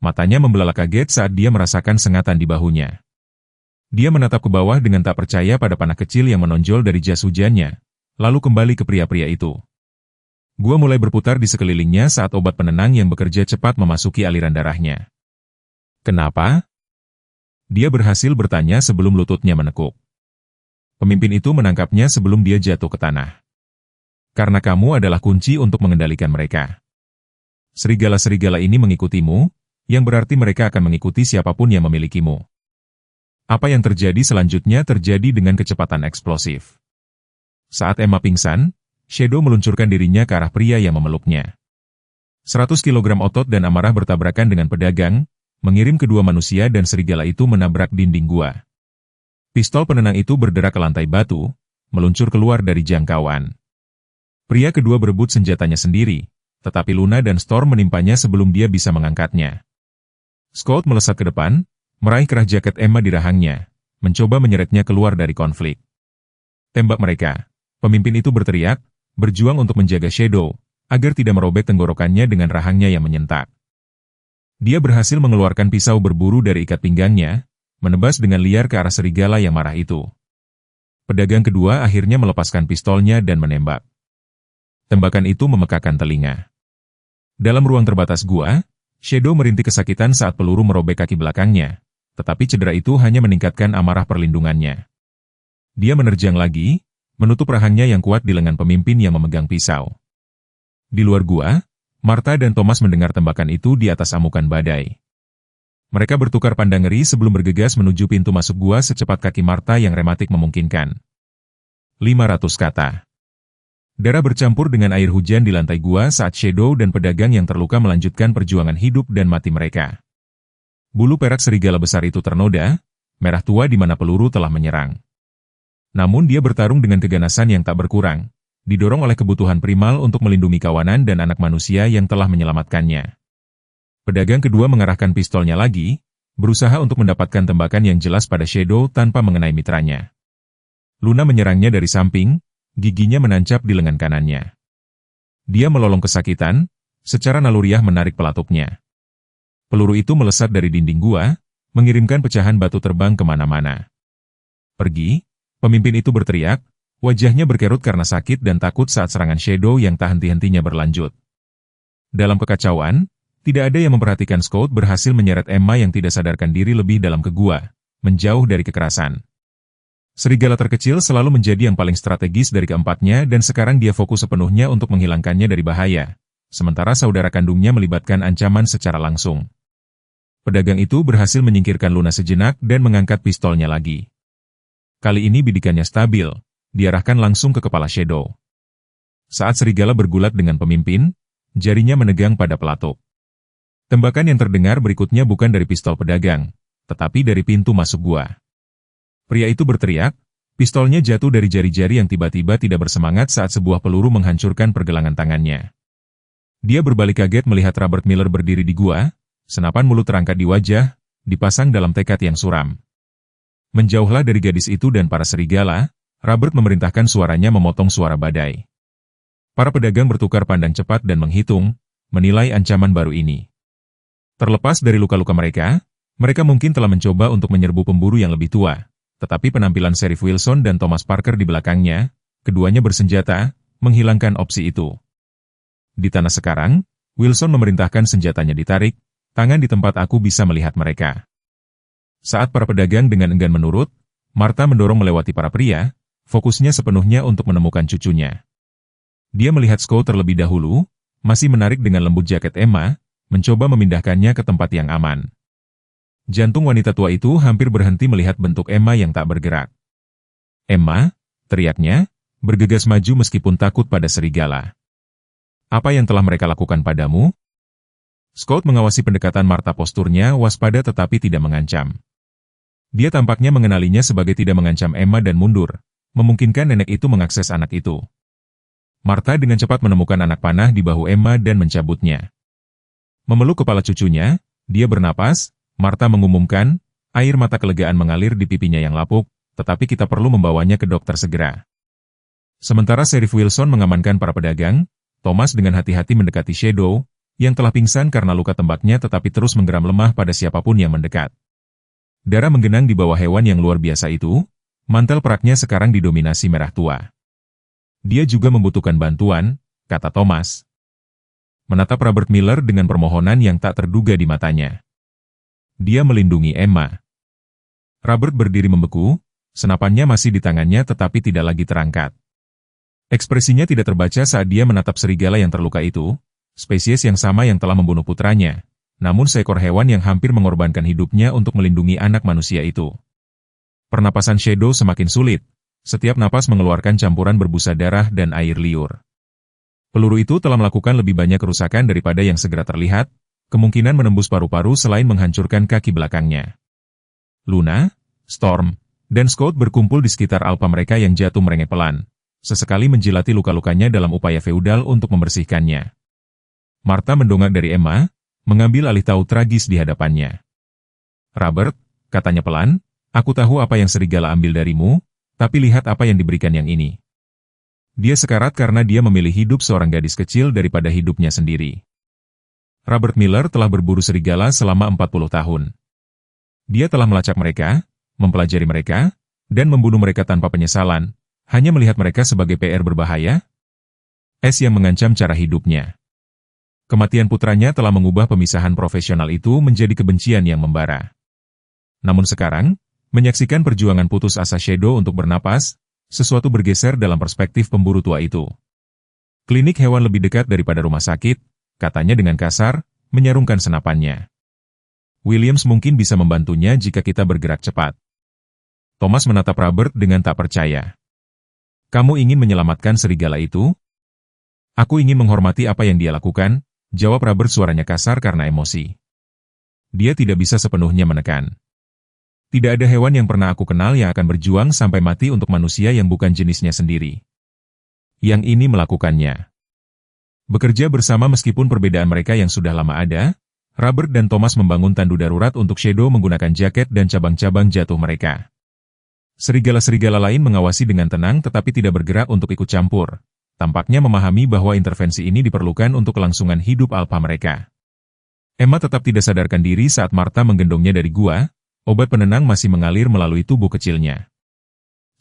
Matanya membelalak kaget saat dia merasakan sengatan di bahunya. Dia menatap ke bawah dengan tak percaya pada panah kecil yang menonjol dari jas hujannya, lalu kembali ke pria-pria itu. Gua mulai berputar di sekelilingnya saat obat penenang yang bekerja cepat memasuki aliran darahnya. Kenapa? Dia berhasil bertanya sebelum lututnya menekuk. Pemimpin itu menangkapnya sebelum dia jatuh ke tanah. Karena kamu adalah kunci untuk mengendalikan mereka. Serigala-serigala ini mengikutimu, yang berarti mereka akan mengikuti siapapun yang memilikimu. Apa yang terjadi selanjutnya terjadi dengan kecepatan eksplosif. Saat Emma pingsan, Shadow meluncurkan dirinya ke arah pria yang memeluknya. 100 kilogram otot dan amarah bertabrakan dengan pedagang, mengirim kedua manusia dan serigala itu menabrak dinding gua. Pistol penenang itu berderak ke lantai batu, meluncur keluar dari jangkauan. Pria kedua berebut senjatanya sendiri, tetapi Luna dan Storm menimpanya sebelum dia bisa mengangkatnya. Scott melesat ke depan, meraih kerah jaket Emma di rahangnya, mencoba menyeretnya keluar dari konflik. Tembak mereka. Pemimpin itu berteriak, berjuang untuk menjaga Shadow, agar tidak merobek tenggorokannya dengan rahangnya yang menyentak. Dia berhasil mengeluarkan pisau berburu dari ikat pinggangnya, menebas dengan liar ke arah serigala yang marah itu. Pedagang kedua akhirnya melepaskan pistolnya dan menembak. Tembakan itu memekakan telinga. Dalam ruang terbatas gua, Shadow merintih kesakitan saat peluru merobek kaki belakangnya, tetapi cedera itu hanya meningkatkan amarah perlindungannya. Dia menerjang lagi, menutup rahangnya yang kuat di lengan pemimpin yang memegang pisau. Di luar gua, Martha dan Thomas mendengar tembakan itu di atas amukan badai. Mereka bertukar pandang ngeri sebelum bergegas menuju pintu masuk gua secepat kaki Martha yang rematik memungkinkan. 500 kata. Darah bercampur dengan air hujan di lantai gua saat Shadow dan pedagang yang terluka melanjutkan perjuangan hidup dan mati mereka. Bulu perak serigala besar itu ternoda, merah tua di mana peluru telah menyerang. Namun dia bertarung dengan keganasan yang tak berkurang, didorong oleh kebutuhan primal untuk melindungi kawanan dan anak manusia yang telah menyelamatkannya. Pedagang kedua mengarahkan pistolnya lagi, berusaha untuk mendapatkan tembakan yang jelas pada Shadow tanpa mengenai mitranya. Luna menyerangnya dari samping, giginya menancap di lengan kanannya. Dia melolong kesakitan, secara naluriah menarik pelatupnya. Peluru itu melesat dari dinding gua, mengirimkan pecahan batu terbang kemana-mana. Pergi. Pemimpin itu berteriak, wajahnya berkerut karena sakit dan takut saat serangan Shadow yang tak henti-hentinya berlanjut. Dalam kekacauan, tidak ada yang memperhatikan Scott berhasil menyeret Emma yang tidak sadarkan diri lebih dalam ke gua, menjauh dari kekerasan. Serigala terkecil selalu menjadi yang paling strategis dari keempatnya dan sekarang dia fokus sepenuhnya untuk menghilangkannya dari bahaya, sementara saudara kandungnya melibatkan ancaman secara langsung. Pedagang itu berhasil menyingkirkan Luna sejenak dan mengangkat pistolnya lagi. Kali ini bidikannya stabil, diarahkan langsung ke kepala Shadow. Saat serigala bergulat dengan pemimpin, jarinya menegang pada pelatuk. Tembakan yang terdengar berikutnya bukan dari pistol pedagang, tetapi dari pintu masuk gua. Pria itu berteriak, pistolnya jatuh dari jari-jari yang tiba-tiba tidak bersemangat saat sebuah peluru menghancurkan pergelangan tangannya. Dia berbalik kaget melihat Robert Miller berdiri di gua, senapan mulut terangkat di wajah, dipasang dalam tekad yang suram. Menjauhlah dari gadis itu dan para serigala, Robert memerintahkan suaranya memotong suara badai. Para pedagang bertukar pandang cepat dan menghitung, menilai ancaman baru ini. Terlepas dari luka-luka mereka, mereka mungkin telah mencoba untuk menyerbu pemburu yang lebih tua, tetapi penampilan Sheriff Wilson dan Thomas Parker di belakangnya, keduanya bersenjata, menghilangkan opsi itu. Di tanah sekarang, Wilson memerintahkan senjatanya ditarik, tangan di tempat aku bisa melihat mereka. Saat para pedagang dengan enggan menurut, Martha mendorong melewati para pria, fokusnya sepenuhnya untuk menemukan cucunya. Dia melihat Scott terlebih dahulu, masih menarik dengan lembut jaket Emma, mencoba memindahkannya ke tempat yang aman. Jantung wanita tua itu hampir berhenti melihat bentuk Emma yang tak bergerak. "Emma," teriaknya, bergegas maju meskipun takut pada serigala. "Apa yang telah mereka lakukan padamu?" Scott mengawasi pendekatan Martha, posturnya waspada tetapi tidak mengancam. Dia tampaknya mengenalinya sebagai tidak mengancam Emma dan mundur, memungkinkan nenek itu mengakses anak itu. Martha dengan cepat menemukan anak panah di bahu Emma dan mencabutnya. Memeluk kepala cucunya, Dia bernapas, Martha mengumumkan, air mata kelegaan mengalir di pipinya yang lapuk, tetapi kita perlu membawanya ke dokter segera. Sementara Sheriff Wilson mengamankan para pedagang, Thomas dengan hati-hati mendekati Shadow, yang telah pingsan karena luka tembaknya tetapi terus menggeram lemah pada siapapun yang mendekat. Darah menggenang di bawah hewan yang luar biasa itu, mantel peraknya sekarang didominasi merah tua. Dia juga membutuhkan bantuan, kata Thomas. Menatap Robert Miller dengan permohonan yang tak terduga di matanya. Dia melindungi Emma. Robert berdiri membeku, senapannya masih di tangannya tetapi tidak lagi terangkat. Ekspresinya tidak terbaca saat dia menatap serigala yang terluka itu, spesies yang sama yang telah membunuh putranya, namun seekor hewan yang hampir mengorbankan hidupnya untuk melindungi anak manusia itu. Pernapasan Shadow semakin sulit, setiap napas mengeluarkan campuran berbusa darah dan air liur. Peluru itu telah melakukan lebih banyak kerusakan daripada yang segera terlihat, kemungkinan menembus paru-paru selain menghancurkan kaki belakangnya. Luna, Storm, dan Scott berkumpul di sekitar alpa mereka yang jatuh merengek pelan, sesekali menjilati luka-lukanya dalam upaya feudal untuk membersihkannya. Martha mendongak dari Emma, mengambil alih tahu tragis di hadapannya. Robert, katanya pelan, aku tahu apa yang serigala ambil darimu, tapi lihat apa yang diberikan yang ini. Dia sekarat karena dia memilih hidup seorang gadis kecil daripada hidupnya sendiri. Robert Miller telah berburu serigala selama 40 tahun. Dia telah melacak mereka, mempelajari mereka, dan membunuh mereka tanpa penyesalan, hanya melihat mereka sebagai PR berbahaya. Yang mengancam cara hidupnya. Kematian putranya telah mengubah pemisahan profesional itu menjadi kebencian yang membara. Namun sekarang, menyaksikan perjuangan putus asa Shadow untuk bernapas, sesuatu bergeser dalam perspektif pemburu tua itu. Klinik hewan lebih dekat daripada rumah sakit, katanya dengan kasar, menyarungkan senapannya. Williams mungkin bisa membantunya jika kita bergerak cepat. Thomas menatap Robert dengan tak percaya. Kamu ingin menyelamatkan serigala itu? Aku ingin menghormati apa yang dia lakukan, jawab Robert suaranya kasar karena emosi. Dia tidak bisa sepenuhnya menekan. Tidak ada hewan yang pernah aku kenal yang akan berjuang sampai mati untuk manusia yang bukan jenisnya sendiri. Yang ini melakukannya. Bekerja bersama meskipun perbedaan mereka yang sudah lama ada, Robert dan Thomas membangun tandu darurat untuk Shadow menggunakan jaket dan cabang-cabang jatuh mereka. Serigala-serigala lain mengawasi dengan tenang tetapi tidak bergerak untuk ikut campur. Tampaknya memahami bahwa intervensi ini diperlukan untuk kelangsungan hidup alpha mereka. Emma tetap tidak sadarkan diri saat Martha menggendongnya dari gua. Obat penenang masih mengalir melalui tubuh kecilnya.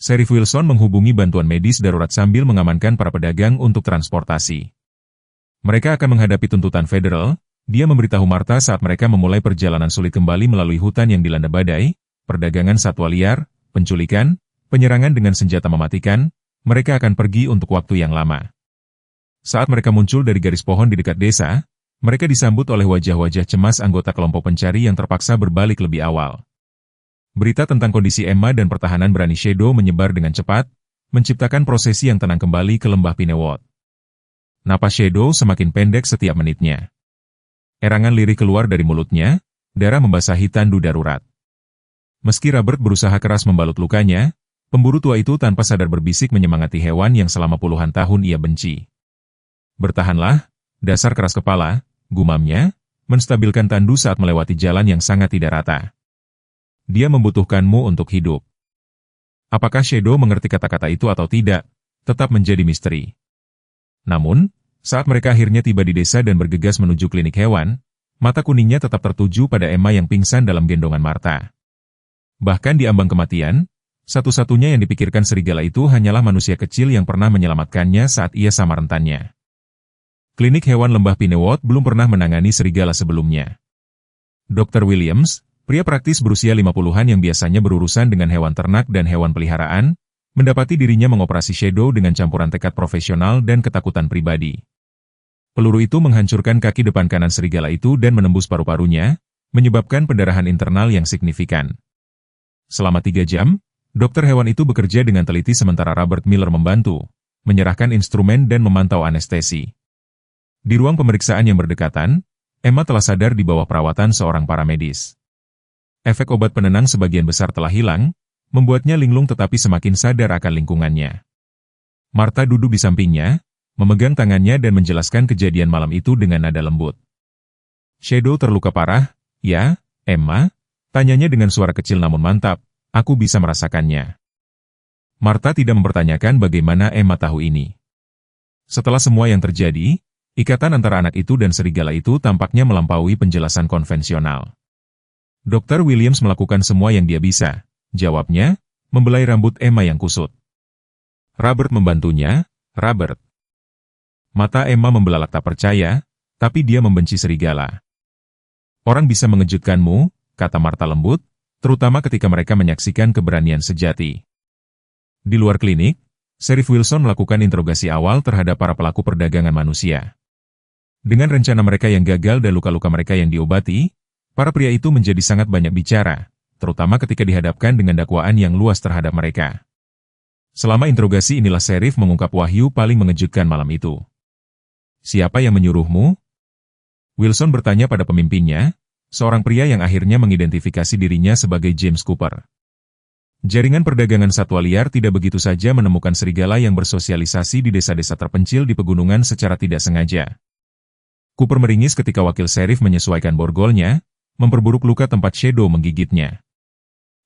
Sheriff Wilson menghubungi bantuan medis darurat sambil mengamankan para pedagang untuk transportasi. Mereka akan menghadapi tuntutan federal, dia memberitahu Martha saat mereka memulai perjalanan sulit kembali melalui hutan yang dilanda badai, perdagangan satwa liar, penculikan, penyerangan dengan senjata mematikan, mereka akan pergi untuk waktu yang lama. Saat mereka muncul dari garis pohon di dekat desa, mereka disambut oleh wajah-wajah cemas anggota kelompok pencari yang terpaksa berbalik lebih awal. Berita tentang kondisi Emma dan pertahanan berani Shadow menyebar dengan cepat, menciptakan prosesi yang tenang kembali ke lembah Pinewood. Napas Shadow semakin pendek setiap menitnya. Erangan lirih keluar dari mulutnya, darah membasahi tandu darurat. Meski Robert berusaha keras membalut lukanya, pemburu tua itu tanpa sadar berbisik menyemangati hewan yang selama puluhan tahun ia benci. Bertahanlah, dasar keras kepala, gumamnya, menstabilkan tandu saat melewati jalan yang sangat tidak rata. Dia membutuhkanmu untuk hidup. Apakah Shadow mengerti kata-kata itu atau tidak, tetap menjadi misteri. Namun, saat mereka akhirnya tiba di desa dan bergegas menuju klinik hewan, mata kuningnya tetap tertuju pada Emma yang pingsan dalam gendongan Martha. Bahkan di ambang kematian, satu-satunya yang dipikirkan serigala itu hanyalah manusia kecil yang pernah menyelamatkannya saat ia sama rentannya. Klinik hewan lembah Pinewood belum pernah menangani serigala sebelumnya. Dr. Williams, pria praktis berusia 50-an yang biasanya berurusan dengan hewan ternak dan hewan peliharaan, mendapati dirinya mengoperasi Shadow dengan campuran tekad profesional dan ketakutan pribadi. Peluru itu menghancurkan kaki depan kanan serigala itu dan menembus paru-parunya, menyebabkan pendarahan internal yang signifikan. Selama 3 jam, dokter hewan itu bekerja dengan teliti sementara Robert Miller membantu, menyerahkan instrumen dan memantau anestesi. Di ruang pemeriksaan yang berdekatan, Emma telah sadar di bawah perawatan seorang paramedis. Efek obat penenang sebagian besar telah hilang, membuatnya linglung tetapi semakin sadar akan lingkungannya. Martha duduk di sampingnya, memegang tangannya dan menjelaskan kejadian malam itu dengan nada lembut. Shadow terluka parah, Ya, Emma? Tanyanya dengan suara kecil namun mantap, aku bisa merasakannya. Martha tidak mempertanyakan bagaimana Emma tahu ini. Setelah semua yang terjadi, ikatan antara anak itu dan serigala itu tampaknya melampaui penjelasan konvensional. Dr. Williams melakukan semua yang dia bisa, jawabnya, membelai rambut Emma yang kusut. Robert membantunya, Robert. Mata Emma membelalak tak percaya, tapi dia membenci serigala. Orang bisa mengejutkanmu, kata Martha lembut, terutama ketika mereka menyaksikan keberanian sejati. Di luar klinik, Sheriff Wilson melakukan interogasi awal terhadap para pelaku perdagangan manusia. Dengan rencana mereka yang gagal dan luka-luka mereka yang diobati, para pria itu menjadi sangat banyak bicara, terutama ketika dihadapkan dengan dakwaan yang luas terhadap mereka. Selama interogasi inilah Sheriff mengungkap wahyu paling mengejutkan malam itu. Siapa yang menyuruhmu? Wilson bertanya pada pemimpinnya, seorang pria yang akhirnya mengidentifikasi dirinya sebagai James Cooper. Jaringan perdagangan satwa liar tidak begitu saja menemukan serigala yang bersosialisasi di desa-desa terpencil di pegunungan secara tidak sengaja. Cooper meringis ketika wakil sheriff menyesuaikan borgolnya, memperburuk luka tempat Shadow menggigitnya.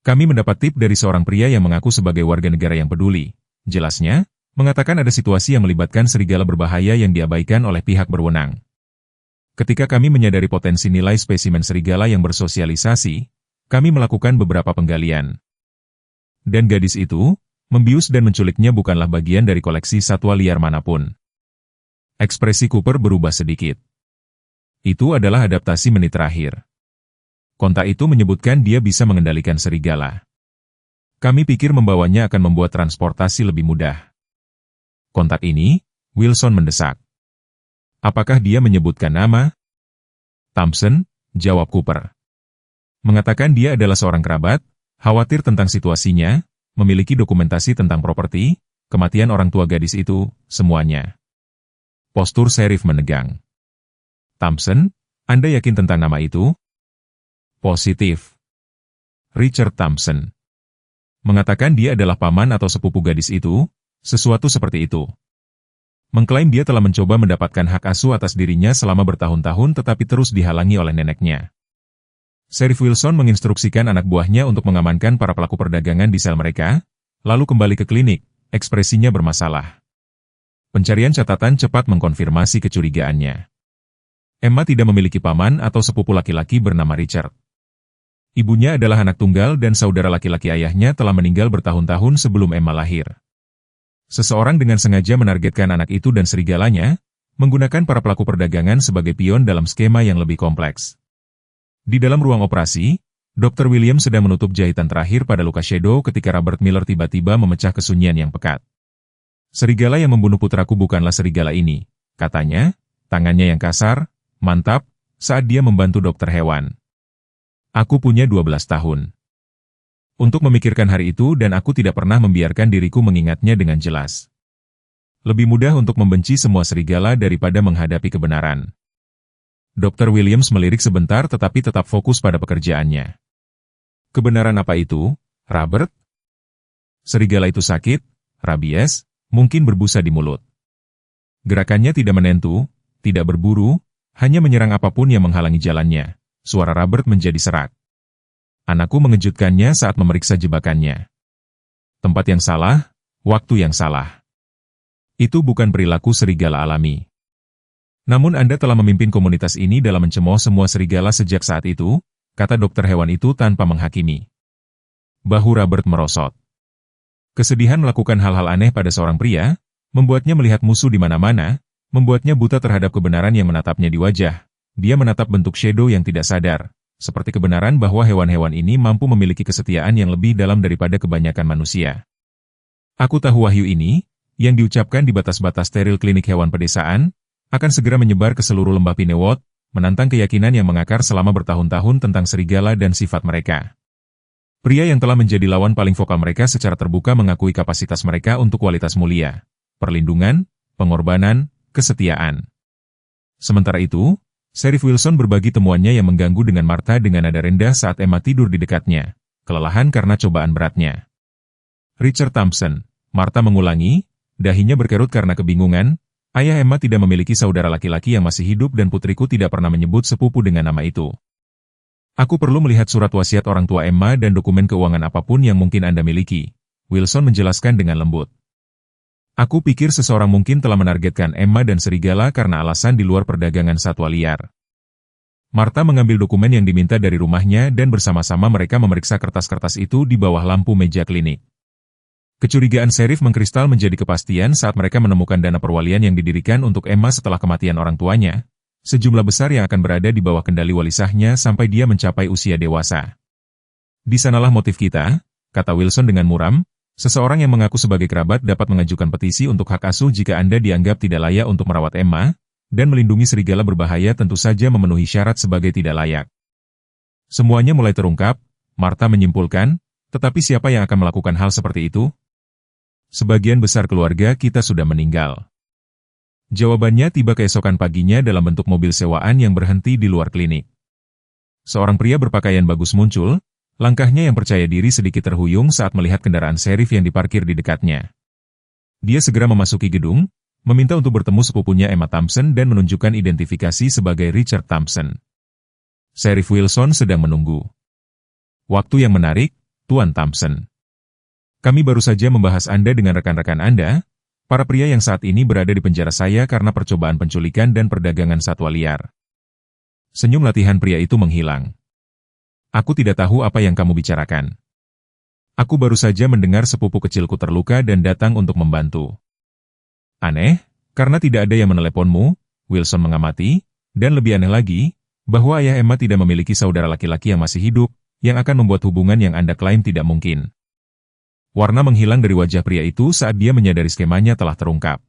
Kami mendapat tip dari seorang pria yang mengaku sebagai warga negara yang peduli. Jelasnya, mengatakan ada situasi yang melibatkan serigala berbahaya yang diabaikan oleh pihak berwenang. Ketika kami menyadari potensi nilai spesimen serigala yang bersosialisasi, kami melakukan beberapa penggalian. Dan gadis itu, membius dan menculiknya bukanlah bagian dari koleksi satwa liar manapun. Ekspresi Cooper berubah sedikit. Itu adalah adaptasi menit terakhir. Kontak itu menyebutkan dia bisa mengendalikan serigala. Kami pikir membawanya akan membuat transportasi lebih mudah. Kontak ini, Wilson mendesak. Apakah dia menyebutkan nama? Thompson, jawab Cooper. Mengatakan dia adalah seorang kerabat, khawatir tentang situasinya, memiliki dokumentasi tentang properti, kematian orang tua gadis itu, semuanya. Postur sheriff menegang. Thompson, Anda yakin tentang nama itu? Positif. Richard Thompson. Mengatakan dia adalah paman atau sepupu gadis itu, sesuatu seperti itu. Mengklaim dia telah mencoba mendapatkan hak asuh atas dirinya selama bertahun-tahun tetapi terus dihalangi oleh neneknya. Sheriff Wilson menginstruksikan anak buahnya untuk mengamankan para pelaku perdagangan di sel mereka, lalu kembali ke klinik, ekspresinya bermasalah. Pencarian catatan cepat mengkonfirmasi kecurigaannya. Emma tidak memiliki paman atau sepupu laki-laki bernama Richard. Ibunya adalah anak tunggal dan saudara laki-laki ayahnya telah meninggal bertahun-tahun sebelum Emma lahir. Seseorang dengan sengaja menargetkan anak itu dan serigalanya, menggunakan para pelaku perdagangan sebagai pion dalam skema yang lebih kompleks. Di dalam ruang operasi, Dr. William sedang menutup jahitan terakhir pada luka Shadow ketika Robert Miller tiba-tiba memecah kesunyian yang pekat. Serigala yang membunuh putraku bukanlah serigala ini, katanya, tangannya yang kasar, mantap, saat dia membantu dokter hewan. Aku punya 12 tahun. Untuk memikirkan hari itu dan aku tidak pernah membiarkan diriku mengingatnya dengan jelas. Lebih mudah untuk membenci semua serigala daripada menghadapi kebenaran. Dr. Williams melirik sebentar tetapi tetap fokus pada pekerjaannya. Kebenaran apa itu, Robert? Serigala itu sakit, rabies, mungkin berbusa di mulut. Gerakannya tidak menentu, tidak berburu, hanya menyerang apapun yang menghalangi jalannya. Suara Robert menjadi serak. Anakku mengejutkannya saat memeriksa jebakannya. Tempat yang salah, waktu yang salah. Itu bukan perilaku serigala alami. Namun Anda telah memimpin komunitas ini dalam mencemooh semua serigala sejak saat itu, kata dokter hewan itu tanpa menghakimi. Bahu Robert merosot. Kesedihan melakukan hal-hal aneh pada seorang pria, membuatnya melihat musuh di mana-mana, membuatnya buta terhadap kebenaran yang menatapnya di wajah. Dia menatap bentuk Shadow yang tidak sadar, seperti kebenaran bahwa hewan-hewan ini mampu memiliki kesetiaan yang lebih dalam daripada kebanyakan manusia. Aku tahu wahyu ini, yang diucapkan di batas-batas steril klinik hewan pedesaan, akan segera menyebar ke seluruh lembah Pinewot, menantang keyakinan yang mengakar selama bertahun-tahun tentang serigala dan sifat mereka. Pria yang telah menjadi lawan paling vokal mereka secara terbuka mengakui kapasitas mereka untuk kualitas mulia, perlindungan, pengorbanan, kesetiaan. Sementara itu, Sheriff Wilson berbagi temuannya yang mengganggu dengan Martha dengan nada rendah saat Emma tidur di dekatnya, kelelahan karena cobaan beratnya. Richard Thompson, Martha mengulangi, dahinya berkerut karena kebingungan. Ayah Emma tidak memiliki saudara laki-laki yang masih hidup dan putriku tidak pernah menyebut sepupu dengan nama itu. Aku perlu melihat surat wasiat orang tua Emma dan dokumen keuangan apapun yang mungkin Anda miliki, Wilson menjelaskan dengan lembut. Aku pikir seseorang mungkin telah menargetkan Emma dan serigala karena alasan di luar perdagangan satwa liar. Martha mengambil dokumen yang diminta dari rumahnya dan bersama-sama mereka memeriksa kertas-kertas itu di bawah lampu meja klinik. Kecurigaan Sheriff mengkristal menjadi kepastian saat mereka menemukan dana perwalian yang didirikan untuk Emma setelah kematian orang tuanya, sejumlah besar yang akan berada di bawah kendali wali sahnya sampai dia mencapai usia dewasa. Di sanalah motif kita, kata Wilson dengan muram. Seseorang yang mengaku sebagai kerabat dapat mengajukan petisi untuk hak asuh jika Anda dianggap tidak layak untuk merawat Emma, dan melindungi serigala berbahaya tentu saja memenuhi syarat sebagai tidak layak. Semuanya mulai terungkap, Martha menyimpulkan, tetapi siapa yang akan melakukan hal seperti itu? Sebagian besar keluarga kita sudah meninggal. Jawabannya tiba keesokan paginya dalam bentuk mobil sewaan yang berhenti di luar klinik. Seorang pria berpakaian bagus muncul. Langkahnya yang percaya diri sedikit terhuyung saat melihat kendaraan sheriff yang diparkir di dekatnya. Dia segera memasuki gedung, meminta untuk bertemu sepupunya Emma Thompson dan menunjukkan identifikasi sebagai Richard Thompson. Sheriff Wilson sedang menunggu. Waktu yang menarik, Tuan Thompson. Kami baru saja membahas Anda dengan rekan-rekan Anda, para pria yang saat ini berada di penjara saya karena percobaan penculikan dan perdagangan satwa liar. Senyum latihan pria itu menghilang. Aku tidak tahu apa yang kamu bicarakan. Aku baru saja mendengar sepupu kecilku terluka dan datang untuk membantu. Aneh, karena tidak ada yang meneleponmu, Wilson mengamati, dan lebih aneh lagi, bahwa ayah Emma tidak memiliki saudara laki-laki yang masih hidup, yang akan membuat hubungan yang Anda klaim tidak mungkin. Warna menghilang dari wajah pria itu saat dia menyadari skemanya telah terungkap.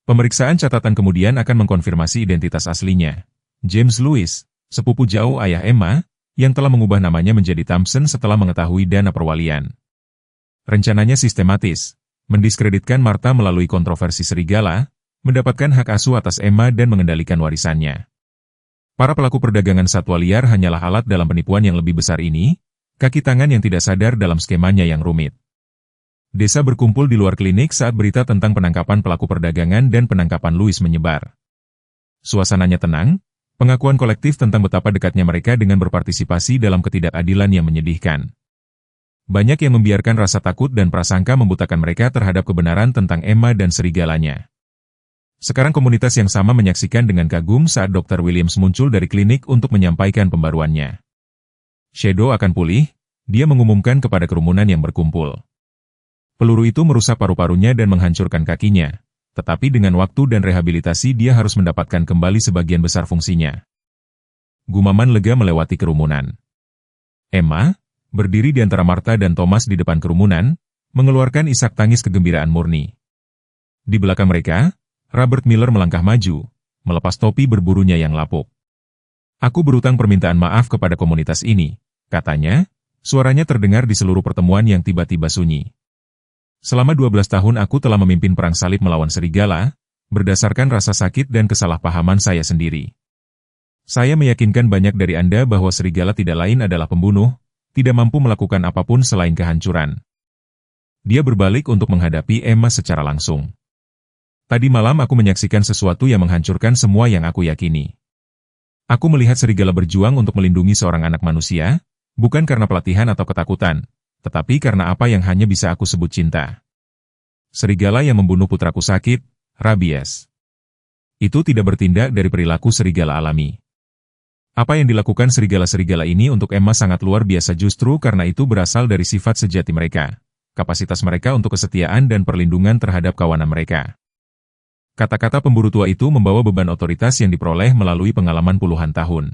Pemeriksaan catatan kemudian akan mengkonfirmasi identitas aslinya. James Lewis, sepupu jauh ayah Emma, yang telah mengubah namanya menjadi Thompson setelah mengetahui dana perwalian. Rencananya sistematis, mendiskreditkan Martha melalui kontroversi serigala, mendapatkan hak asuh atas Emma dan mengendalikan warisannya. Para pelaku perdagangan satwa liar hanyalah alat dalam penipuan yang lebih besar ini, kaki tangan yang tidak sadar dalam skemanya yang rumit. Desa berkumpul di luar klinik saat berita tentang penangkapan pelaku perdagangan dan penangkapan Louis menyebar. Suasananya tenang, pengakuan kolektif tentang betapa dekatnya mereka dengan berpartisipasi dalam ketidakadilan yang menyedihkan. Banyak yang membiarkan rasa takut dan prasangka membutakan mereka terhadap kebenaran tentang Emma dan serigalanya. Sekarang komunitas yang sama menyaksikan dengan kagum saat Dr. Williams muncul dari klinik untuk menyampaikan pembaruannya. Shadow akan pulih, dia mengumumkan kepada kerumunan yang berkumpul. Peluru itu merusak paru-parunya dan menghancurkan kakinya. Tetapi dengan waktu dan rehabilitasi dia harus mendapatkan kembali sebagian besar fungsinya. Gumaman lega melewati kerumunan. Emma, berdiri di antara Martha dan Thomas di depan kerumunan, mengeluarkan isak tangis kegembiraan murni. Di belakang mereka, Robert Miller melangkah maju, melepas topi berburunya yang lapuk. Aku berutang permintaan maaf kepada komunitas ini, katanya, suaranya terdengar di seluruh pertemuan yang tiba-tiba sunyi. Selama 12 tahun aku telah memimpin perang salib melawan serigala, berdasarkan rasa sakit dan kesalahpahaman saya sendiri. Saya meyakinkan banyak dari Anda bahwa serigala tidak lain adalah pembunuh, tidak mampu melakukan apapun selain kehancuran. Dia berbalik untuk menghadapi Emma secara langsung. Tadi malam aku menyaksikan sesuatu yang menghancurkan semua yang aku yakini. Aku melihat serigala berjuang untuk melindungi seorang anak manusia, bukan karena pelatihan atau ketakutan, tetapi karena apa yang hanya bisa aku sebut cinta. Serigala yang membunuh putraku sakit, rabies. Itu tidak bertindak dari perilaku serigala alami. Apa yang dilakukan serigala-serigala ini untuk Emma sangat luar biasa justru karena itu berasal dari sifat sejati mereka, kapasitas mereka untuk kesetiaan dan perlindungan terhadap kawanan mereka. Kata-kata pemburu tua itu membawa beban otoritas yang diperoleh melalui pengalaman puluhan tahun.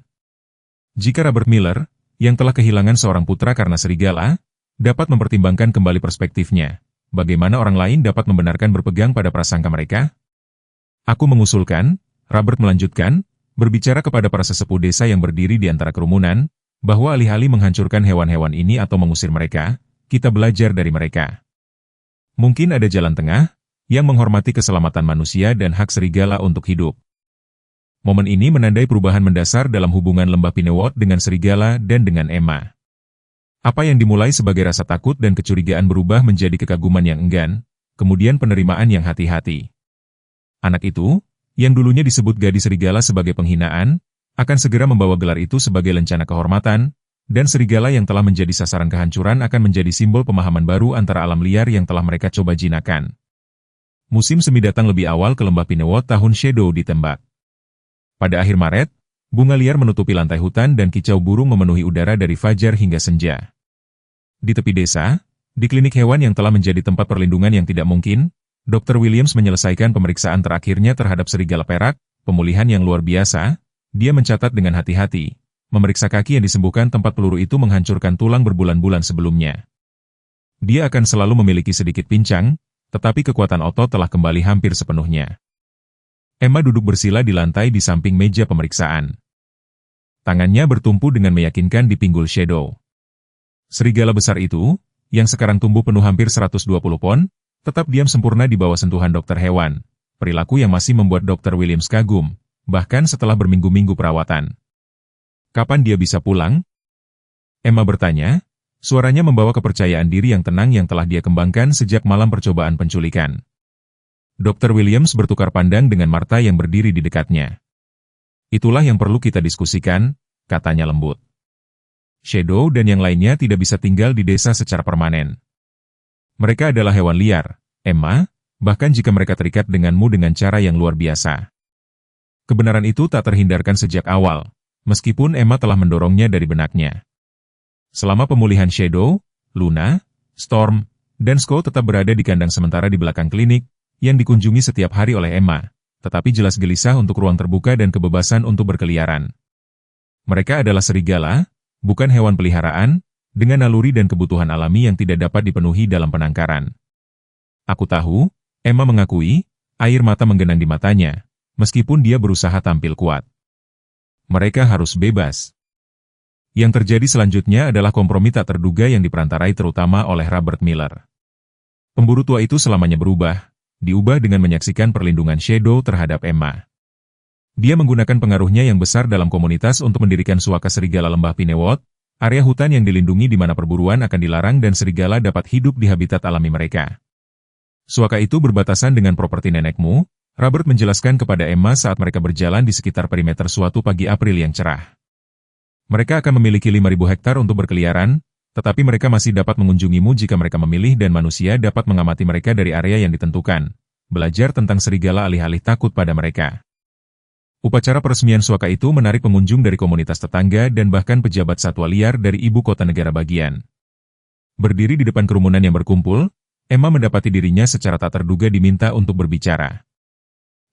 Jika Robert Miller, yang telah kehilangan seorang putra karena serigala, dapat mempertimbangkan kembali perspektifnya, bagaimana orang lain dapat membenarkan berpegang pada prasangka mereka? Aku mengusulkan, Robert melanjutkan, berbicara kepada para sesepuh desa yang berdiri di antara kerumunan, bahwa alih-alih menghancurkan hewan-hewan ini atau mengusir mereka, kita belajar dari mereka. Mungkin ada jalan tengah, yang menghormati keselamatan manusia dan hak serigala untuk hidup. Momen ini menandai perubahan mendasar dalam hubungan Lembah Pinewot dengan serigala dan dengan Emma. Apa yang dimulai sebagai rasa takut dan kecurigaan berubah menjadi kekaguman yang enggan, kemudian penerimaan yang hati-hati. Anak itu, yang dulunya disebut gadis serigala sebagai penghinaan, akan segera membawa gelar itu sebagai lencana kehormatan, dan serigala yang telah menjadi sasaran kehancuran akan menjadi simbol pemahaman baru antara alam liar yang telah mereka coba jinakkan. Musim semi datang lebih awal ke lembah Pinewot tahun Shadow ditembak. Pada akhir Maret, bunga liar menutupi lantai hutan dan kicau burung memenuhi udara dari fajar hingga senja. Di tepi desa, di klinik hewan yang telah menjadi tempat perlindungan yang tidak mungkin, Dr. Williams menyelesaikan pemeriksaan terakhirnya terhadap serigala perak, pemulihan yang luar biasa. Dia mencatat dengan hati-hati, memeriksa kaki yang disembuhkan tempat peluru itu menghancurkan tulang berbulan-bulan sebelumnya. Dia akan selalu memiliki sedikit pincang, tetapi kekuatan otot telah kembali hampir sepenuhnya. Emma duduk bersila di lantai di samping meja pemeriksaan. Tangannya bertumpu dengan meyakinkan di pinggul Shadow. Serigala besar itu, yang sekarang tumbuh penuh hampir 120 pon, tetap diam sempurna di bawah sentuhan dokter hewan, perilaku yang masih membuat Dr. Williams kagum, bahkan setelah berminggu-minggu perawatan. Kapan dia bisa pulang? Emma bertanya, suaranya membawa kepercayaan diri yang tenang yang telah dia kembangkan sejak malam percobaan penculikan. Dr. Williams bertukar pandang dengan Martha yang berdiri di dekatnya. Itulah yang perlu kita diskusikan, katanya lembut. Shadow dan yang lainnya tidak bisa tinggal di desa secara permanen. Mereka adalah hewan liar, Emma, bahkan jika mereka terikat denganmu dengan cara yang luar biasa. Kebenaran itu tak terhindarkan sejak awal, meskipun Emma telah mendorongnya dari benaknya. Selama pemulihan Shadow, Luna, Storm, dan Sko tetap berada di kandang sementara di belakang klinik, yang dikunjungi setiap hari oleh Emma, tetapi jelas gelisah untuk ruang terbuka dan kebebasan untuk berkeliaran. Mereka adalah serigala, bukan hewan peliharaan, dengan naluri dan kebutuhan alami yang tidak dapat dipenuhi dalam penangkaran. Aku tahu, Emma mengakui, air mata menggenang di matanya, meskipun dia berusaha tampil kuat. Mereka harus bebas. Yang terjadi selanjutnya adalah kompromi tak terduga yang diperantarai terutama oleh Robert Miller. Pemburu tua itu selamanya diubah dengan menyaksikan perlindungan Shadow terhadap Emma. Dia menggunakan pengaruhnya yang besar dalam komunitas untuk mendirikan suaka serigala lembah Pinewot, area hutan yang dilindungi di mana perburuan akan dilarang dan serigala dapat hidup di habitat alami mereka. Suaka itu berbatasan dengan properti nenekmu, Robert menjelaskan kepada Emma saat mereka berjalan di sekitar perimeter suatu pagi April yang cerah. Mereka akan memiliki 5.000 hektar untuk berkeliaran, tetapi mereka masih dapat mengunjungimu jika mereka memilih dan manusia dapat mengamati mereka dari area yang ditentukan, belajar tentang serigala alih-alih takut pada mereka. Upacara peresmian suaka itu menarik pengunjung dari komunitas tetangga dan bahkan pejabat satwa liar dari ibu kota negara bagian. Berdiri di depan kerumunan yang berkumpul, Emma mendapati dirinya secara tak terduga diminta untuk berbicara.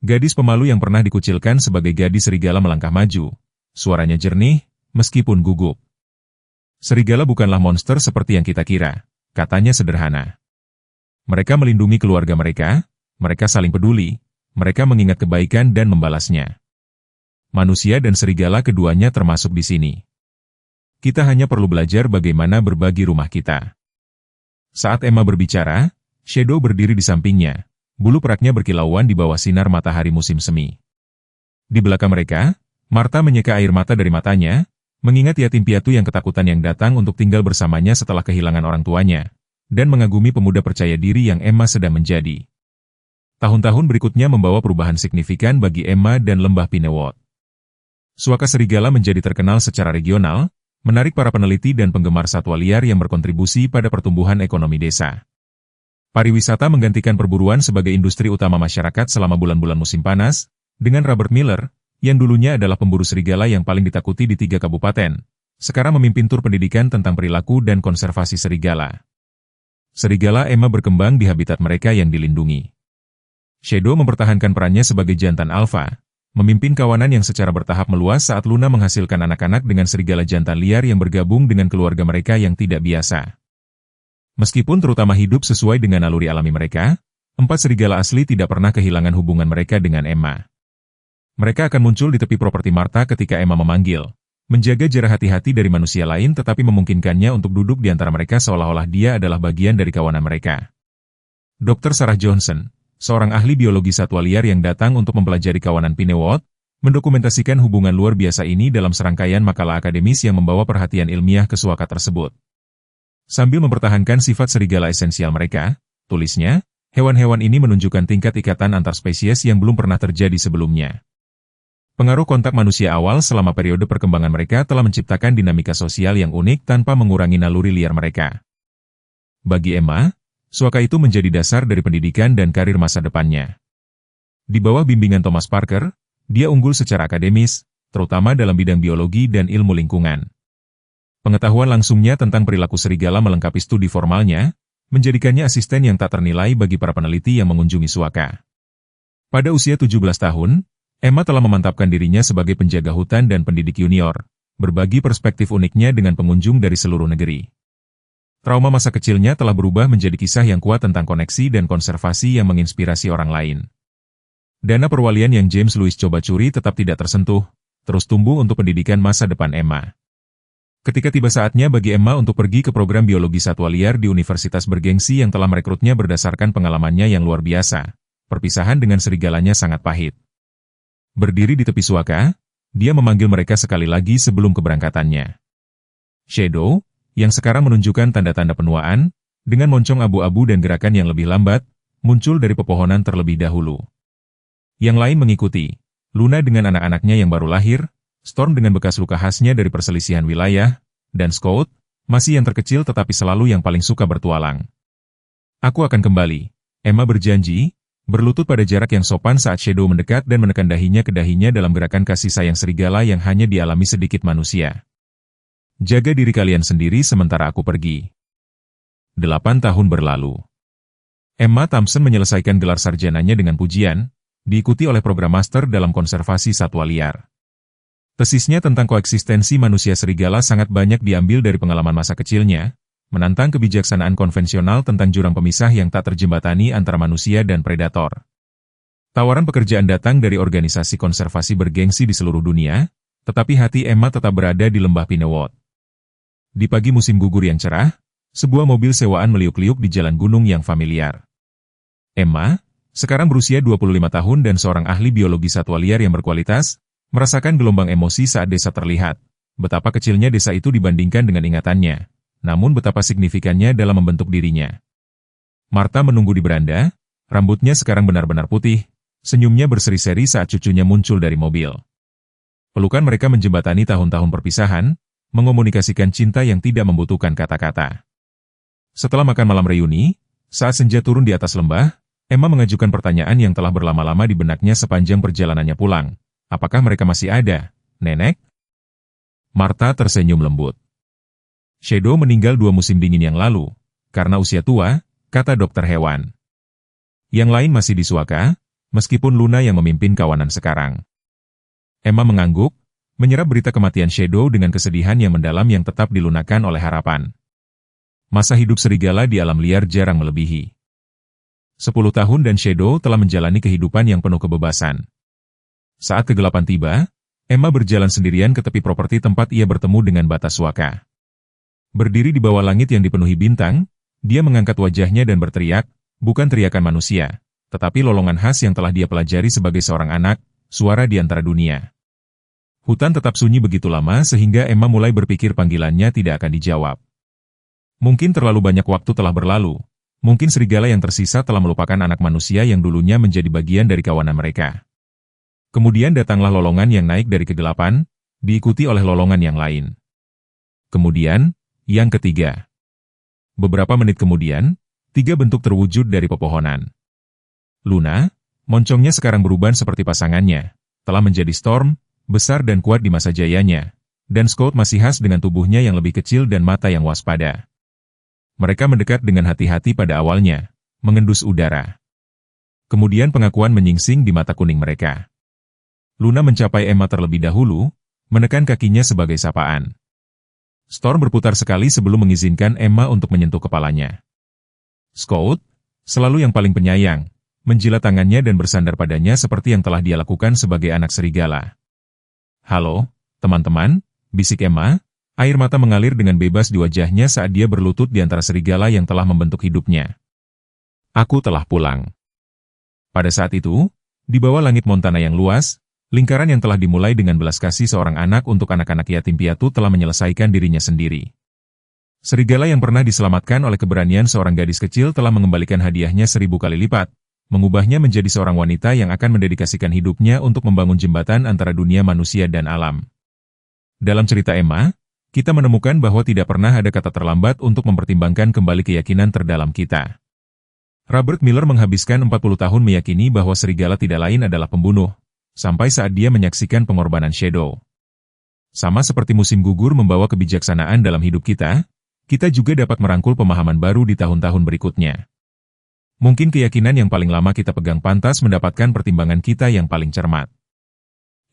Gadis pemalu yang pernah dikucilkan sebagai gadis serigala melangkah maju, suaranya jernih, meskipun gugup. Serigala bukanlah monster seperti yang kita kira, katanya sederhana. Mereka melindungi keluarga mereka saling peduli, mereka mengingat kebaikan dan membalasnya. Manusia dan serigala keduanya termasuk di sini. Kita hanya perlu belajar bagaimana berbagi rumah kita. Saat Emma berbicara, Shadow berdiri di sampingnya, bulu peraknya berkilauan di bawah sinar matahari musim semi. Di belakang mereka, Martha menyeka air mata dari matanya, mengingat yatim piatu yang ketakutan yang datang untuk tinggal bersamanya setelah kehilangan orang tuanya, dan mengagumi pemuda percaya diri yang Emma sedang menjadi. Tahun-tahun berikutnya membawa perubahan signifikan bagi Emma dan lembah Pinewot. Suaka serigala menjadi terkenal secara regional, menarik para peneliti dan penggemar satwa liar yang berkontribusi pada pertumbuhan ekonomi desa. Pariwisata menggantikan perburuan sebagai industri utama masyarakat selama bulan-bulan musim panas, dengan Robert Miller, yang dulunya adalah pemburu serigala yang paling ditakuti di 3 kabupaten, sekarang memimpin tur pendidikan tentang perilaku dan konservasi serigala. Serigala Emma berkembang di habitat mereka yang dilindungi. Shadow mempertahankan perannya sebagai jantan alfa, memimpin kawanan yang secara bertahap meluas saat Luna menghasilkan anak-anak dengan serigala jantan liar yang bergabung dengan keluarga mereka yang tidak biasa. Meskipun terutama hidup sesuai dengan naluri alami mereka, 4 serigala asli tidak pernah kehilangan hubungan mereka dengan Emma. Mereka akan muncul di tepi properti Martha ketika Emma memanggil, menjaga jarak hati-hati dari manusia lain tetapi memungkinkannya untuk duduk di antara mereka seolah-olah dia adalah bagian dari kawanan mereka. Dr. Sarah Johnson, seorang ahli biologi satwa liar yang datang untuk mempelajari kawanan Pinewot, mendokumentasikan hubungan luar biasa ini dalam serangkaian makalah akademis yang membawa perhatian ilmiah ke suaka tersebut. Sambil mempertahankan sifat serigala esensial mereka, tulisnya, hewan-hewan ini menunjukkan tingkat ikatan antar spesies yang belum pernah terjadi sebelumnya. Pengaruh kontak manusia awal selama periode perkembangan mereka telah menciptakan dinamika sosial yang unik tanpa mengurangi naluri liar mereka. Bagi Emma, suaka itu menjadi dasar dari pendidikan dan karir masa depannya. Di bawah bimbingan Thomas Parker, dia unggul secara akademis, terutama dalam bidang biologi dan ilmu lingkungan. Pengetahuan langsungnya tentang perilaku serigala melengkapi studi formalnya, menjadikannya asisten yang tak ternilai bagi para peneliti yang mengunjungi suaka. Pada usia 17 tahun, Emma telah memantapkan dirinya sebagai penjaga hutan dan pendidik junior, berbagi perspektif uniknya dengan pengunjung dari seluruh negeri. Trauma masa kecilnya telah berubah menjadi kisah yang kuat tentang koneksi dan konservasi yang menginspirasi orang lain. Dana perwalian yang James Lewis coba curi tetap tidak tersentuh, terus tumbuh untuk pendidikan masa depan Emma. Ketika tiba saatnya bagi Emma untuk pergi ke program biologi satwa liar di universitas bergengsi yang telah merekrutnya berdasarkan pengalamannya yang luar biasa, perpisahan dengan serigalanya sangat pahit. Berdiri di tepi suaka, dia memanggil mereka sekali lagi sebelum keberangkatannya. Shadow, yang sekarang menunjukkan tanda-tanda penuaan, dengan moncong abu-abu dan gerakan yang lebih lambat, muncul dari pepohonan terlebih dahulu. Yang lain mengikuti, Luna dengan anak-anaknya yang baru lahir, Storm dengan bekas luka khasnya dari perselisihan wilayah, dan Scout, masih yang terkecil tetapi selalu yang paling suka bertualang. Aku akan kembali, Emma berjanji, berlutut pada jarak yang sopan saat Shadow mendekat dan menekan dahinya ke dahinya dalam gerakan kasih sayang serigala yang hanya dialami sedikit manusia. Jaga diri kalian sendiri sementara aku pergi. 8 tahun berlalu. Emma Thompson menyelesaikan gelar sarjananya dengan pujian, diikuti oleh program master dalam konservasi satwa liar. Tesisnya tentang koeksistensi manusia serigala sangat banyak diambil dari pengalaman masa kecilnya, menantang kebijaksanaan konvensional tentang jurang pemisah yang tak terjembatani antara manusia dan predator. Tawaran pekerjaan datang dari organisasi konservasi bergengsi di seluruh dunia, tetapi hati Emma tetap berada di lembah Pinewood. Di pagi musim gugur yang cerah, sebuah mobil sewaan meliuk-liuk di jalan gunung yang familiar. Emma, sekarang berusia 25 tahun dan seorang ahli biologi satwa liar yang berkualitas, merasakan gelombang emosi saat desa terlihat, betapa kecilnya desa itu dibandingkan dengan ingatannya. Namun betapa signifikannya dalam membentuk dirinya. Martha menunggu di beranda, rambutnya sekarang benar-benar putih, senyumnya berseri-seri saat cucunya muncul dari mobil. Pelukan mereka menjembatani tahun-tahun perpisahan, mengomunikasikan cinta yang tidak membutuhkan kata-kata. Setelah makan malam reuni, saat senja turun di atas lembah, Emma mengajukan pertanyaan yang telah berlama-lama di benaknya sepanjang perjalanannya pulang. Apakah mereka masih ada, Nenek? Martha tersenyum lembut. Shadow meninggal 2 musim dingin yang lalu, karena usia tua, kata dokter hewan. Yang lain masih di suaka, meskipun Luna yang memimpin kawanan sekarang. Emma mengangguk, menyerap berita kematian Shadow dengan kesedihan yang mendalam yang tetap dilunakan oleh harapan. Masa hidup serigala di alam liar jarang melebihi 10 tahun dan Shadow telah menjalani kehidupan yang penuh kebebasan. Saat kegelapan tiba, Emma berjalan sendirian ke tepi properti tempat ia bertemu dengan batas suaka. Berdiri di bawah langit yang dipenuhi bintang, dia mengangkat wajahnya dan berteriak, bukan teriakan manusia, tetapi lolongan khas yang telah dia pelajari sebagai seorang anak, suara di antara dunia. Hutan tetap sunyi begitu lama sehingga Emma mulai berpikir panggilannya tidak akan dijawab. Mungkin terlalu banyak waktu telah berlalu, mungkin serigala yang tersisa telah melupakan anak manusia yang dulunya menjadi bagian dari kawanan mereka. Kemudian datanglah lolongan yang naik dari kegelapan, diikuti oleh lolongan yang lain. Kemudian, yang ketiga. Beberapa menit kemudian, 3 bentuk terwujud dari pepohonan. Luna, moncongnya sekarang beruban seperti pasangannya, telah menjadi Storm, besar dan kuat di masa jayanya, dan Scout masih khas dengan tubuhnya yang lebih kecil dan mata yang waspada. Mereka mendekat dengan hati-hati pada awalnya, mengendus udara. Kemudian pengakuan menyingsing di mata kuning mereka. Luna mencapai Emma terlebih dahulu, menekan kakinya sebagai sapaan. Storm berputar sekali sebelum mengizinkan Emma untuk menyentuh kepalanya. Scout, selalu yang paling penyayang, menjilat tangannya dan bersandar padanya seperti yang telah dia lakukan sebagai anak serigala. Halo, teman-teman, bisik Emma, air mata mengalir dengan bebas di wajahnya saat dia berlutut di antara serigala yang telah membentuk hidupnya. Aku telah pulang. Pada saat itu, di bawah langit Montana yang luas, lingkaran yang telah dimulai dengan belas kasih seorang anak untuk anak-anak yatim piatu telah menyelesaikan dirinya sendiri. Serigala yang pernah diselamatkan oleh keberanian seorang gadis kecil telah mengembalikan hadiahnya 1000 kali lipat, mengubahnya menjadi seorang wanita yang akan mendedikasikan hidupnya untuk membangun jembatan antara dunia manusia dan alam. Dalam cerita Emma, kita menemukan bahwa tidak pernah ada kata terlambat untuk mempertimbangkan kembali keyakinan terdalam kita. Robert Miller menghabiskan 40 tahun meyakini bahwa serigala tidak lain adalah pembunuh, sampai saat dia menyaksikan pengorbanan Shadow. Sama seperti musim gugur membawa kebijaksanaan dalam hidup kita juga dapat merangkul pemahaman baru di tahun-tahun berikutnya. Mungkin keyakinan yang paling lama kita pegang pantas mendapatkan pertimbangan kita yang paling cermat.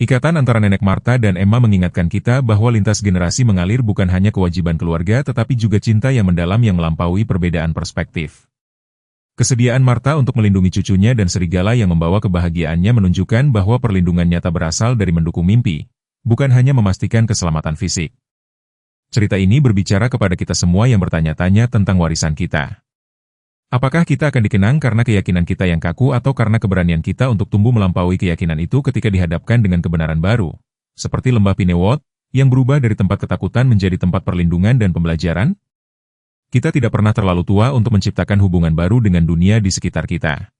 Ikatan antara Nenek Martha dan Emma mengingatkan kita bahwa lintas generasi mengalir bukan hanya kewajiban keluarga tetapi juga cinta yang mendalam yang melampaui perbedaan perspektif. Kesediaan Martha untuk melindungi cucunya dan serigala yang membawa kebahagiaannya menunjukkan bahwa perlindungan nyata berasal dari mendukung mimpi, bukan hanya memastikan keselamatan fisik. Cerita ini berbicara kepada kita semua yang bertanya-tanya tentang warisan kita. Apakah kita akan dikenang karena keyakinan kita yang kaku atau karena keberanian kita untuk tumbuh melampaui keyakinan itu ketika dihadapkan dengan kebenaran baru, seperti lembah Pinewot, yang berubah dari tempat ketakutan menjadi tempat perlindungan dan pembelajaran? Kita tidak pernah terlalu tua untuk menciptakan hubungan baru dengan dunia di sekitar kita.